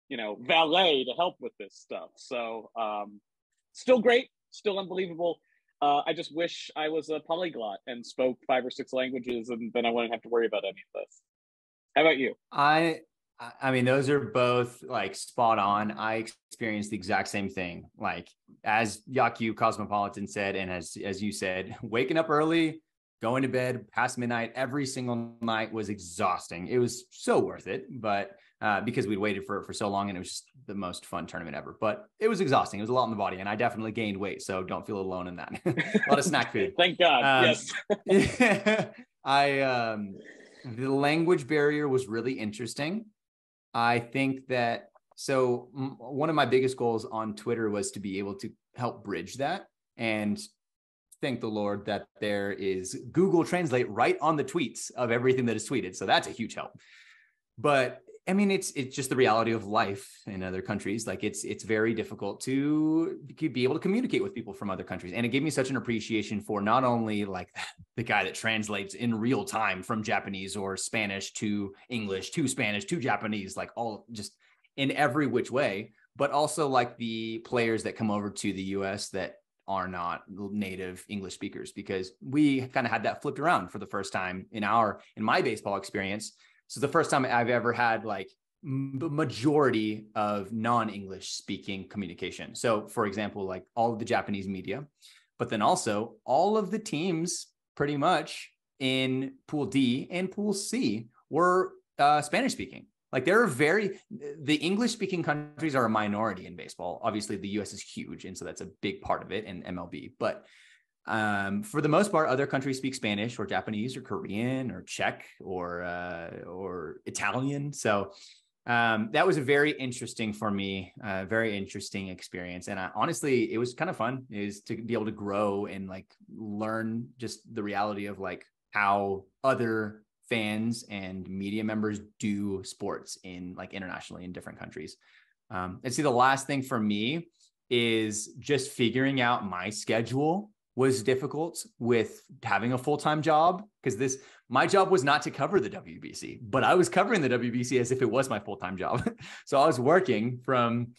Speaker 2: to help with this stuff. So still great, still unbelievable. I just wish I was a polyglot and spoke 5 or 6 languages, and then I wouldn't have to worry about any of this. How about you?
Speaker 1: I mean, those are both like spot on. I experienced the exact same thing. Like as Yaku Cosmopolitan said, and as you said, waking up early, going to bed past midnight every single night was exhausting. It was so worth it, but because we'd waited for so long, and it was just the most fun tournament ever. But it was exhausting. It was a lot in the body, and I definitely gained weight, so don't feel alone in that. A lot of snack food.
Speaker 2: Thank God.
Speaker 1: Yes. The language barrier was really interesting. I think that, so one of my biggest goals on Twitter was to be able to help bridge that, and thank the Lord that there is Google Translate right on the tweets of everything that is tweeted. So that's a huge help. But I mean, it's just the reality of life in other countries. Like it's very difficult to be able to communicate with people from other countries. And it gave me such an appreciation for not only like the guy that translates in real time from Japanese or Spanish to English to Spanish to Japanese, like all just in every which way, but also like the players that come over to the US that are not native English speakers, because we kind of had that flipped around for the first time in my baseball experience. So the first time I've ever had like the majority of non-English speaking communication. So for example, like all of the Japanese media, but then also all of the teams pretty much in Pool D and Pool C were Spanish speaking. Like the English speaking countries are a minority in baseball. Obviously the US is huge, and so that's a big part of it in MLB, but for the most part, other countries speak Spanish or Japanese or Korean or Czech or Italian. So that was a very interesting for me, very interesting experience. And honestly, it was kind of fun is to be able to grow and like learn just the reality of like how other fans and media members do sports in like internationally in different countries. And see, the last thing for me is just figuring out my schedule was difficult with having a full-time job, because my job was not to cover the WBC, but I was covering the WBC as if it was my full-time job. So I was working from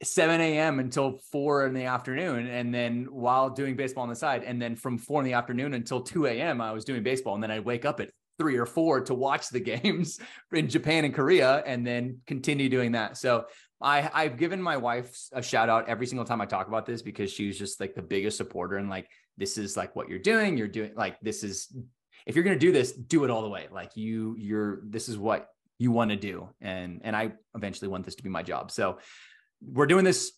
Speaker 1: 7 a.m. until 4 in the afternoon, and then while doing baseball on the side, and then from 4 in the afternoon until 2 a.m. I was doing baseball, and then I'd wake up at 3 or 4 to watch the games in Japan and Korea, and then continue doing that. So I've given my wife a shout out every single time I talk about this, because she was just like the biggest supporter, and like, this is like what you're doing like, this is, if you're going to do this, do it all the way. Like this is what you want to do. And I eventually want this to be my job. So we're doing this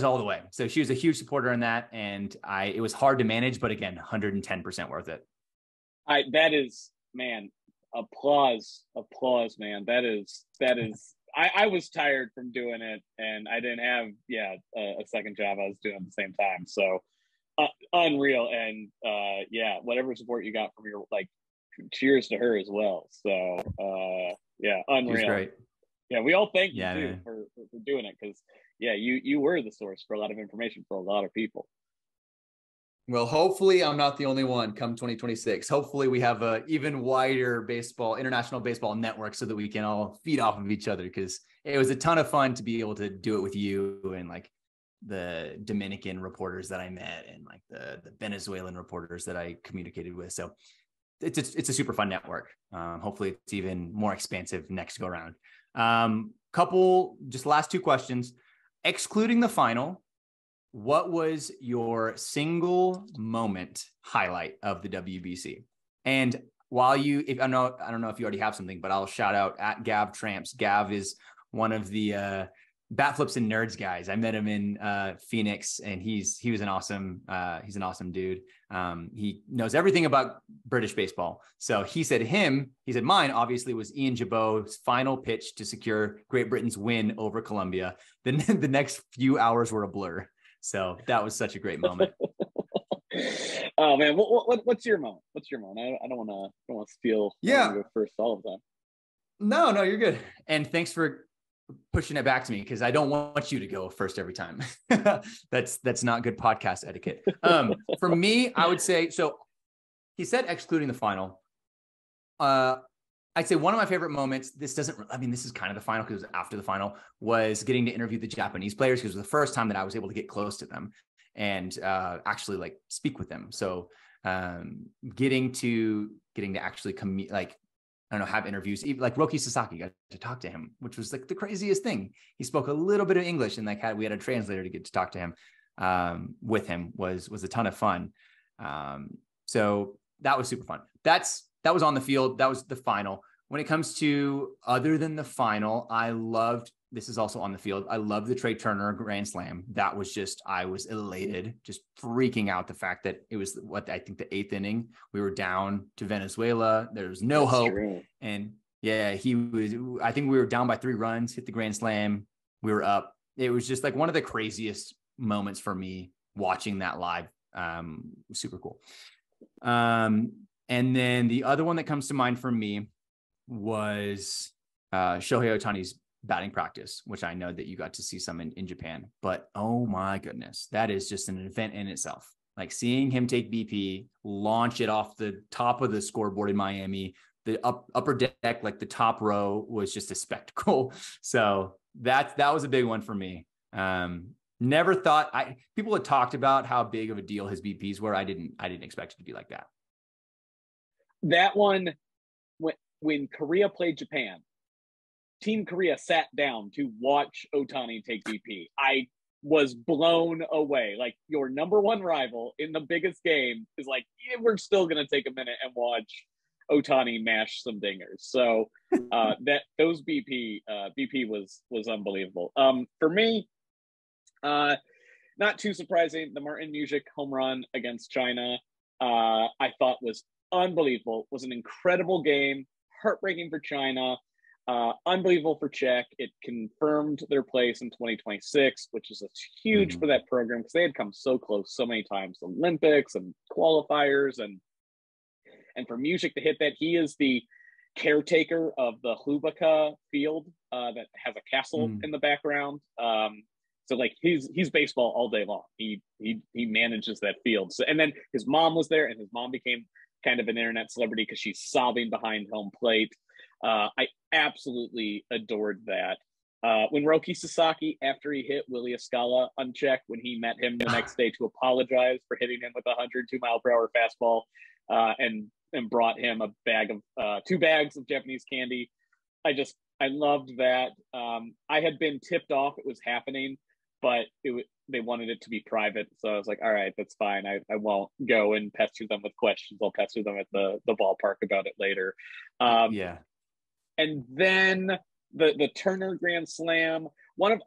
Speaker 1: all the way. So she was a huge supporter in that. And it was hard to manage, but again, 110% worth it.
Speaker 2: That is, man, applause, man. That is, I was tired from doing it, and I didn't have, a second job I was doing at the same time. So unreal. And whatever support you got from your, like, cheers to her as well. So unreal. Great. Yeah, we all thank you too for doing it, because you were the source for a lot of information for a lot of people.
Speaker 1: Well, hopefully I'm not the only one come 2026. Hopefully we have a even wider international baseball network, so that we can all feed off of each other, because it was a ton of fun to be able to do it with you and like the Dominican reporters that I met, and like the Venezuelan reporters that I communicated with. So it's a super fun network. Hopefully it's even more expansive next go around. Just last 2 questions. Excluding the final, what was your single moment highlight of the WBC? And while I don't know if you already have something, but I'll shout out at Gav Tramps. Gav is one of the Bat Flips and Nerds guys. I met him in Phoenix, and he was an awesome dude. He knows everything about British baseball. So he said mine obviously was Ian Jabot's final pitch to secure Great Britain's win over Colombia. Then the next few hours were a blur. So that was such a great moment.
Speaker 2: Oh man, what's your moment? I don't want to steal. Go first all of them.
Speaker 1: No, you're good. And thanks for pushing it back to me, because I don't want you to go first every time. That's not good podcast etiquette. For me, I would say, so he said excluding the final. I'd say one of my favorite moments, this is kind of the final because it was after the final, was getting to interview the Japanese players, because it was the first time that I was able to get close to them and actually like speak with them. So getting to actually have interviews, even like Roki Sasaki, got to talk to him, which was like the craziest thing. He spoke a little bit of English, and we had a translator to get to talk to him. With him was a ton of fun. So that was super fun. That was on the field. That was the final. When it comes to other than the final, this is also on the field. I love the Trey Turner Grand Slam. That was I was elated, just freaking out the fact that it was I think the 8th inning. We were down to Venezuela. There was no hope. True. And I think we were down by 3 runs, hit the Grand Slam. We were up. It was just like one of the craziest moments for me watching that live. Super cool. And then the other one that comes to mind for me was Shohei Ohtani's batting practice, which I know that you got to see some in Japan. But oh my goodness, that is just an event in itself. Like seeing him take BP, launch it off the top of the scoreboard in Miami, the upper deck, like the top row, was just a spectacle. So that was a big one for me. Never thought people had talked about how big of a deal his BPs were. I didn't expect it to be like that.
Speaker 2: That one, when Korea played Japan, Team Korea sat down to watch Ohtani take BP. I was blown away. Like, your number one rival in the biggest game is like, we're still going to take a minute and watch Ohtani mash some dingers. So those BP was unbelievable. For me, not too surprising, the Martin Music home run against China, I thought was unbelievable. Was an incredible game, heartbreaking for China, unbelievable for Czech. It confirmed their place in 2026, which is huge for that program, because they had come so close so many times, Olympics and qualifiers, and for Music to hit that. He is the caretaker of the Hlubaka field that has a castle in the background. So like he's baseball all day long. He manages that field. So, and then his mom was there, and his mom became kind of an internet celebrity because she's sobbing behind home plate. I absolutely adored that. When Roki Sasaki, after he hit Willie Escala unchecked, when he met him the next day to apologize for hitting him with a 102-mile-per-hour fastball, and and brought him a bag of 2 bags of Japanese candy. I loved that. I had been tipped off it was happening, but they wanted it to be private. So I was like, all right, that's fine. I won't go and pester them with questions. I'll pester them at the ballpark about it later.
Speaker 1: Yeah.
Speaker 2: And then the Turner Grand Slam, when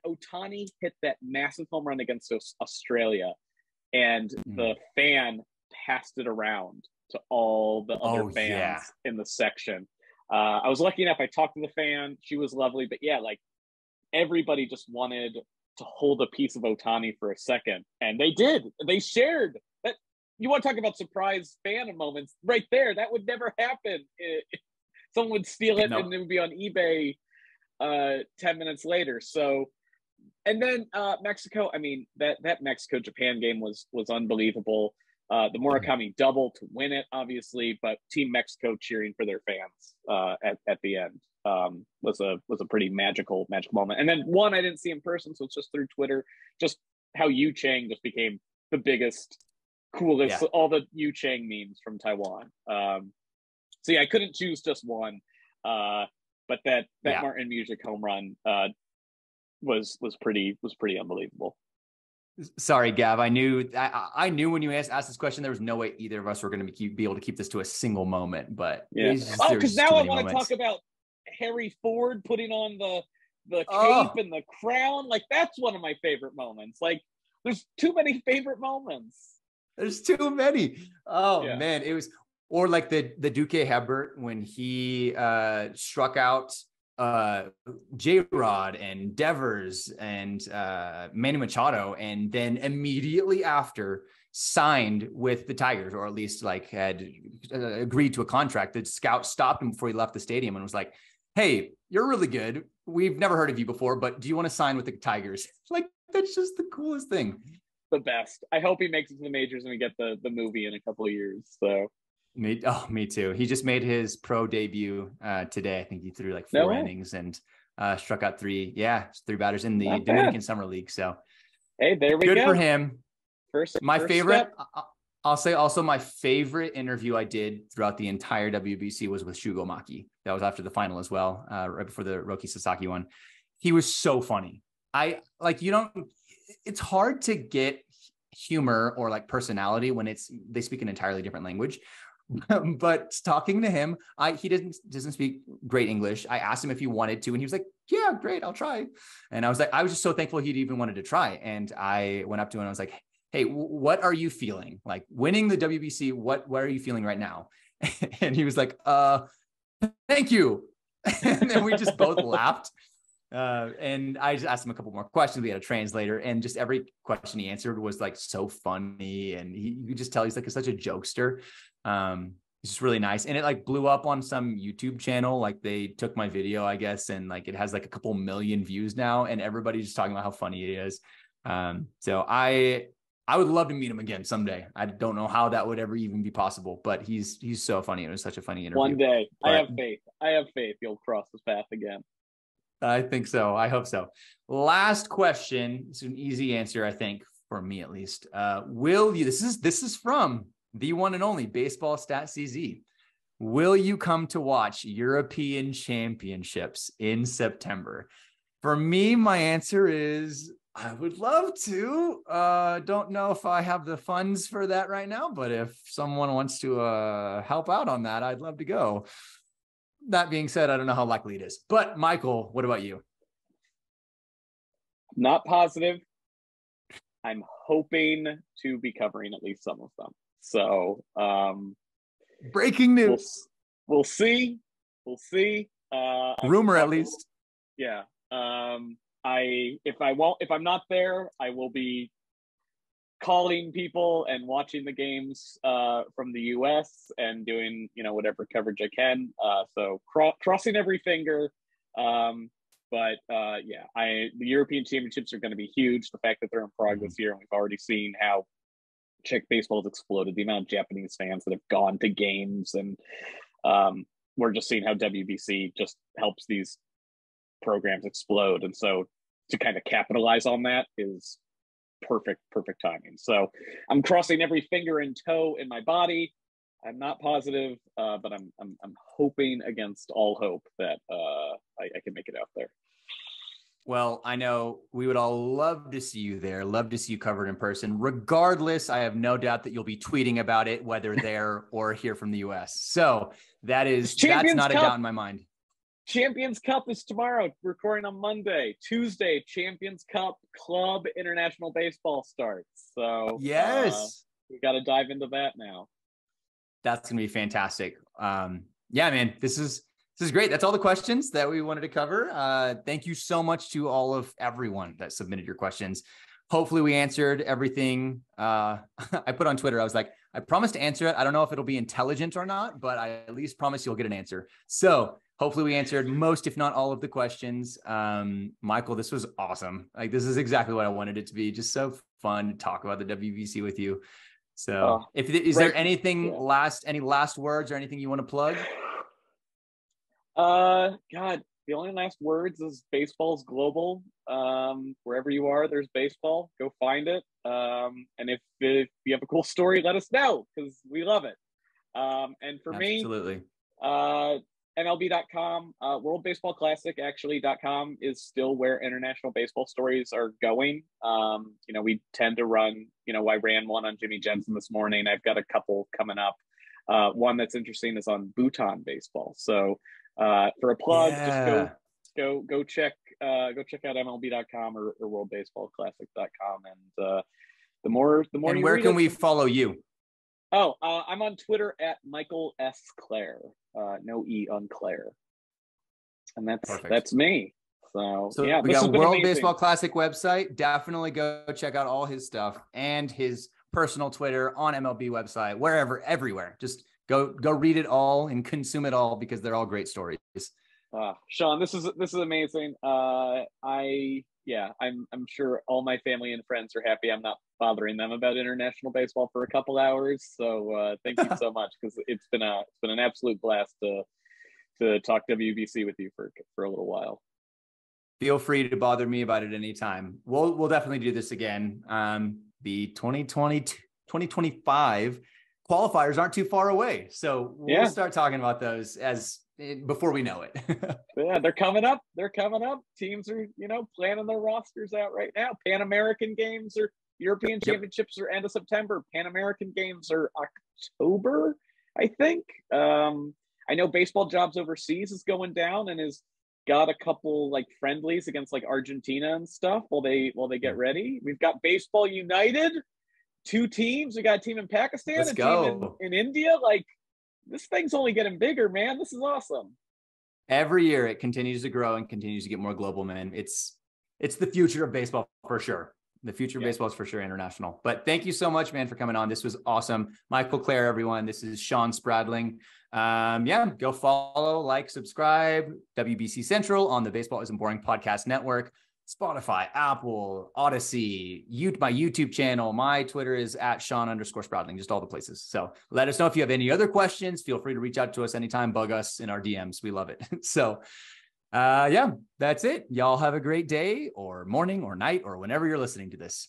Speaker 2: Ohtani hit that massive home run against Australia, and the fan passed it around to all the other fans in the section. I was lucky enough. I talked to the fan. She was lovely. But yeah, like everybody just wanted to hold a piece of Ohtani for a second. And they did. They shared that. You want to talk about surprise fan moments right there. That would never happen. Someone would steal it and it would be on eBay 10 minutes later. So, and then Mexico, I mean, that Mexico-Japan game was unbelievable. The Murakami double to win it, obviously, but Team Mexico cheering for their fans at the end was a pretty magical moment. And then one I didn't see in person, so it's just through Twitter, just how Yu Chang just became the biggest, coolest, all the Yu Chang memes from Taiwan. So yeah, I couldn't choose just one, but that Martin Music home run was pretty unbelievable.
Speaker 1: Sorry, Gav. I knew when you asked this question, there was no way either of us were going to be able to keep this to a single moment. But
Speaker 2: because now I want to talk about Harry Ford putting on the cape and the crown. Like that's one of my favorite moments. Like there's too many favorite moments.
Speaker 1: There's too many. Oh man, it was like the Duque Hebert when he struck out J-Rod and Devers and Manny Machado, and then immediately after signed with the Tigers, or at least like had agreed to a contract. The scout stopped him before he left the stadium and was like, hey, you're really good. We've never heard of you before, but do you want to sign with the Tigers? Like, that's just the coolest thing.
Speaker 2: The best. I hope he makes it to the majors and we get the movie in a couple of years. So
Speaker 1: me too. He just made his pro debut today. I think he threw like 4 innings and struck out 3 batters in the Dominican Summer League. So
Speaker 2: hey, there we go.
Speaker 1: Good for him.
Speaker 2: First
Speaker 1: favorite.
Speaker 2: Step.
Speaker 1: I'll say also my favorite interview I did throughout the entire WBC was with Shugo Maki. That was after the final as well, right before the Roki Sasaki one. He was so funny. It's hard to get humor or like personality when they speak an entirely different language. But talking to him, he doesn't speak great English. I asked him if he wanted to, and he was like, yeah, great, I'll try. And I was just so thankful he'd even wanted to try. And I went up to him and I was like, hey, what are you feeling? Like winning the WBC, what are you feeling right now? And he was like, thank you. And then we just both laughed. And I just asked him a couple more questions. We had a translator, and just every question he answered was like so funny. And you could just tell he's like such a jokester. It's just really nice. And it like blew up on some YouTube channel. Like they took my video, I guess, and like it has like a couple million views now, and everybody's just talking about how funny he is. So I would love to meet him again someday. I don't know how that would ever even be possible, but he's so funny. It was such a funny interview.
Speaker 2: One day. But I have faith you'll cross his path again.
Speaker 1: I think so. I hope so. Last question. It's an easy answer, I think, for me at least. Will you, this is from the one and only Baseball Stat CZ. Will you come to watch European Championships in September? For me, my answer is I would love to. Don't know if I have the funds for that right now, but if someone wants to help out on that, I'd love to go. That being said, I don't know how likely it is. But Michael, what about you?
Speaker 2: Not positive. I'm hoping to be covering at least some of them. So
Speaker 1: breaking news.
Speaker 2: We'll see.
Speaker 1: Rumor at least.
Speaker 2: Yeah. If I'm not there, I will be calling people and watching the games from the US and doing, whatever coverage I can. So crossing every finger. But the European Championships are going to be huge. The fact that they're in Prague this year, and we've already seen how Czech baseball has exploded, the amount of Japanese fans that have gone to games, and we're just seeing how WBC just helps these programs explode. And so to kind of capitalize on that is perfect timing. So I'm crossing every finger and toe in my body I'm not positive, but I'm hoping against all hope that I can make it out there.
Speaker 1: Well, I know we would all love to see you there, love to see you covered in person. Regardless, I have no doubt that you'll be tweeting about it, whether there or here from the US. So that's not a doubt in my mind.
Speaker 2: Champions Cup is tomorrow. We're recording on Monday. Tuesday, Champions Cup Club International Baseball starts. So
Speaker 1: yes,
Speaker 2: we got to dive into that now.
Speaker 1: That's going to be fantastic. Yeah, man, this is great. That's all the questions that we wanted to cover. Thank you so much to everyone that submitted your questions. Hopefully we answered everything. I put on Twitter, I was like, I promise to answer it. I don't know if it'll be intelligent or not, but I at least promise you'll get an answer. So hopefully we answered most, if not all of the questions. Michael, this was awesome. Like, this is exactly what I wanted it to be. Just so fun to talk about the WBC with you. So is there anything any last words or anything you want to plug?
Speaker 2: God, the only last words is baseball's global. Wherever you are, there's baseball. Go find it. And if you have a cool story, let us know, because we love it. And for
Speaker 1: Absolutely.
Speaker 2: me, MLB.com, World Baseball Classic .com is still where international baseball stories are going. We tend to run, I ran one on Jimmy Jensen this morning. I've got a couple coming up. One that's interesting is on Bhutan baseball. So for a plug, just go check out MLB.com or WorldBaseballClassic.com. And the more
Speaker 1: and where can we follow you?
Speaker 2: I'm on Twitter at Michael S. Clair. No E on Claire. And that's me. So yeah,
Speaker 1: we got World Baseball Classic website. Definitely go check out all his stuff and his personal Twitter, on MLB website, wherever, everywhere. Just go read it all and consume it all, because they're all great stories.
Speaker 2: Shawn, this is amazing. I'm sure all my family and friends are happy I'm not bothering them about international baseball for a couple hours. So thank you so much, because it's been an absolute blast to talk WBC with you for a little while.
Speaker 1: Feel free to bother me about it anytime. We'll definitely do this again. The 2025 qualifiers aren't too far away, so we'll start talking about those before we know it.
Speaker 2: Yeah, they're coming up. Teams are, planning their rosters out right now. Pan American games or European Championships are end of September. Pan American games are October, I think. I know Baseball Jobs Overseas is going down and has got a couple like friendlies against like Argentina and stuff while they get ready. We've got Baseball United, 2 teams. We got a team in Pakistan, team in India. Like, this thing's only getting bigger, man. This is awesome.
Speaker 1: Every year it continues to grow and continues to get more global, man. It's the future of baseball for sure. The future of baseball is for sure international. But thank you so much, man, for coming on. This was awesome. Michael Clair, everyone. This is Shawn Spradling. Go follow, like, subscribe. WBC Central on the Baseball Isn't Boring Podcast Network. Spotify, Apple, Odyssey, my YouTube channel. My Twitter is at Shawn_Spradling, just all the places. So let us know if you have any other questions. Feel free to reach out to us anytime. Bug us in our DMs. We love it. So that's it. Y'all have a great day or morning or night or whenever you're listening to this.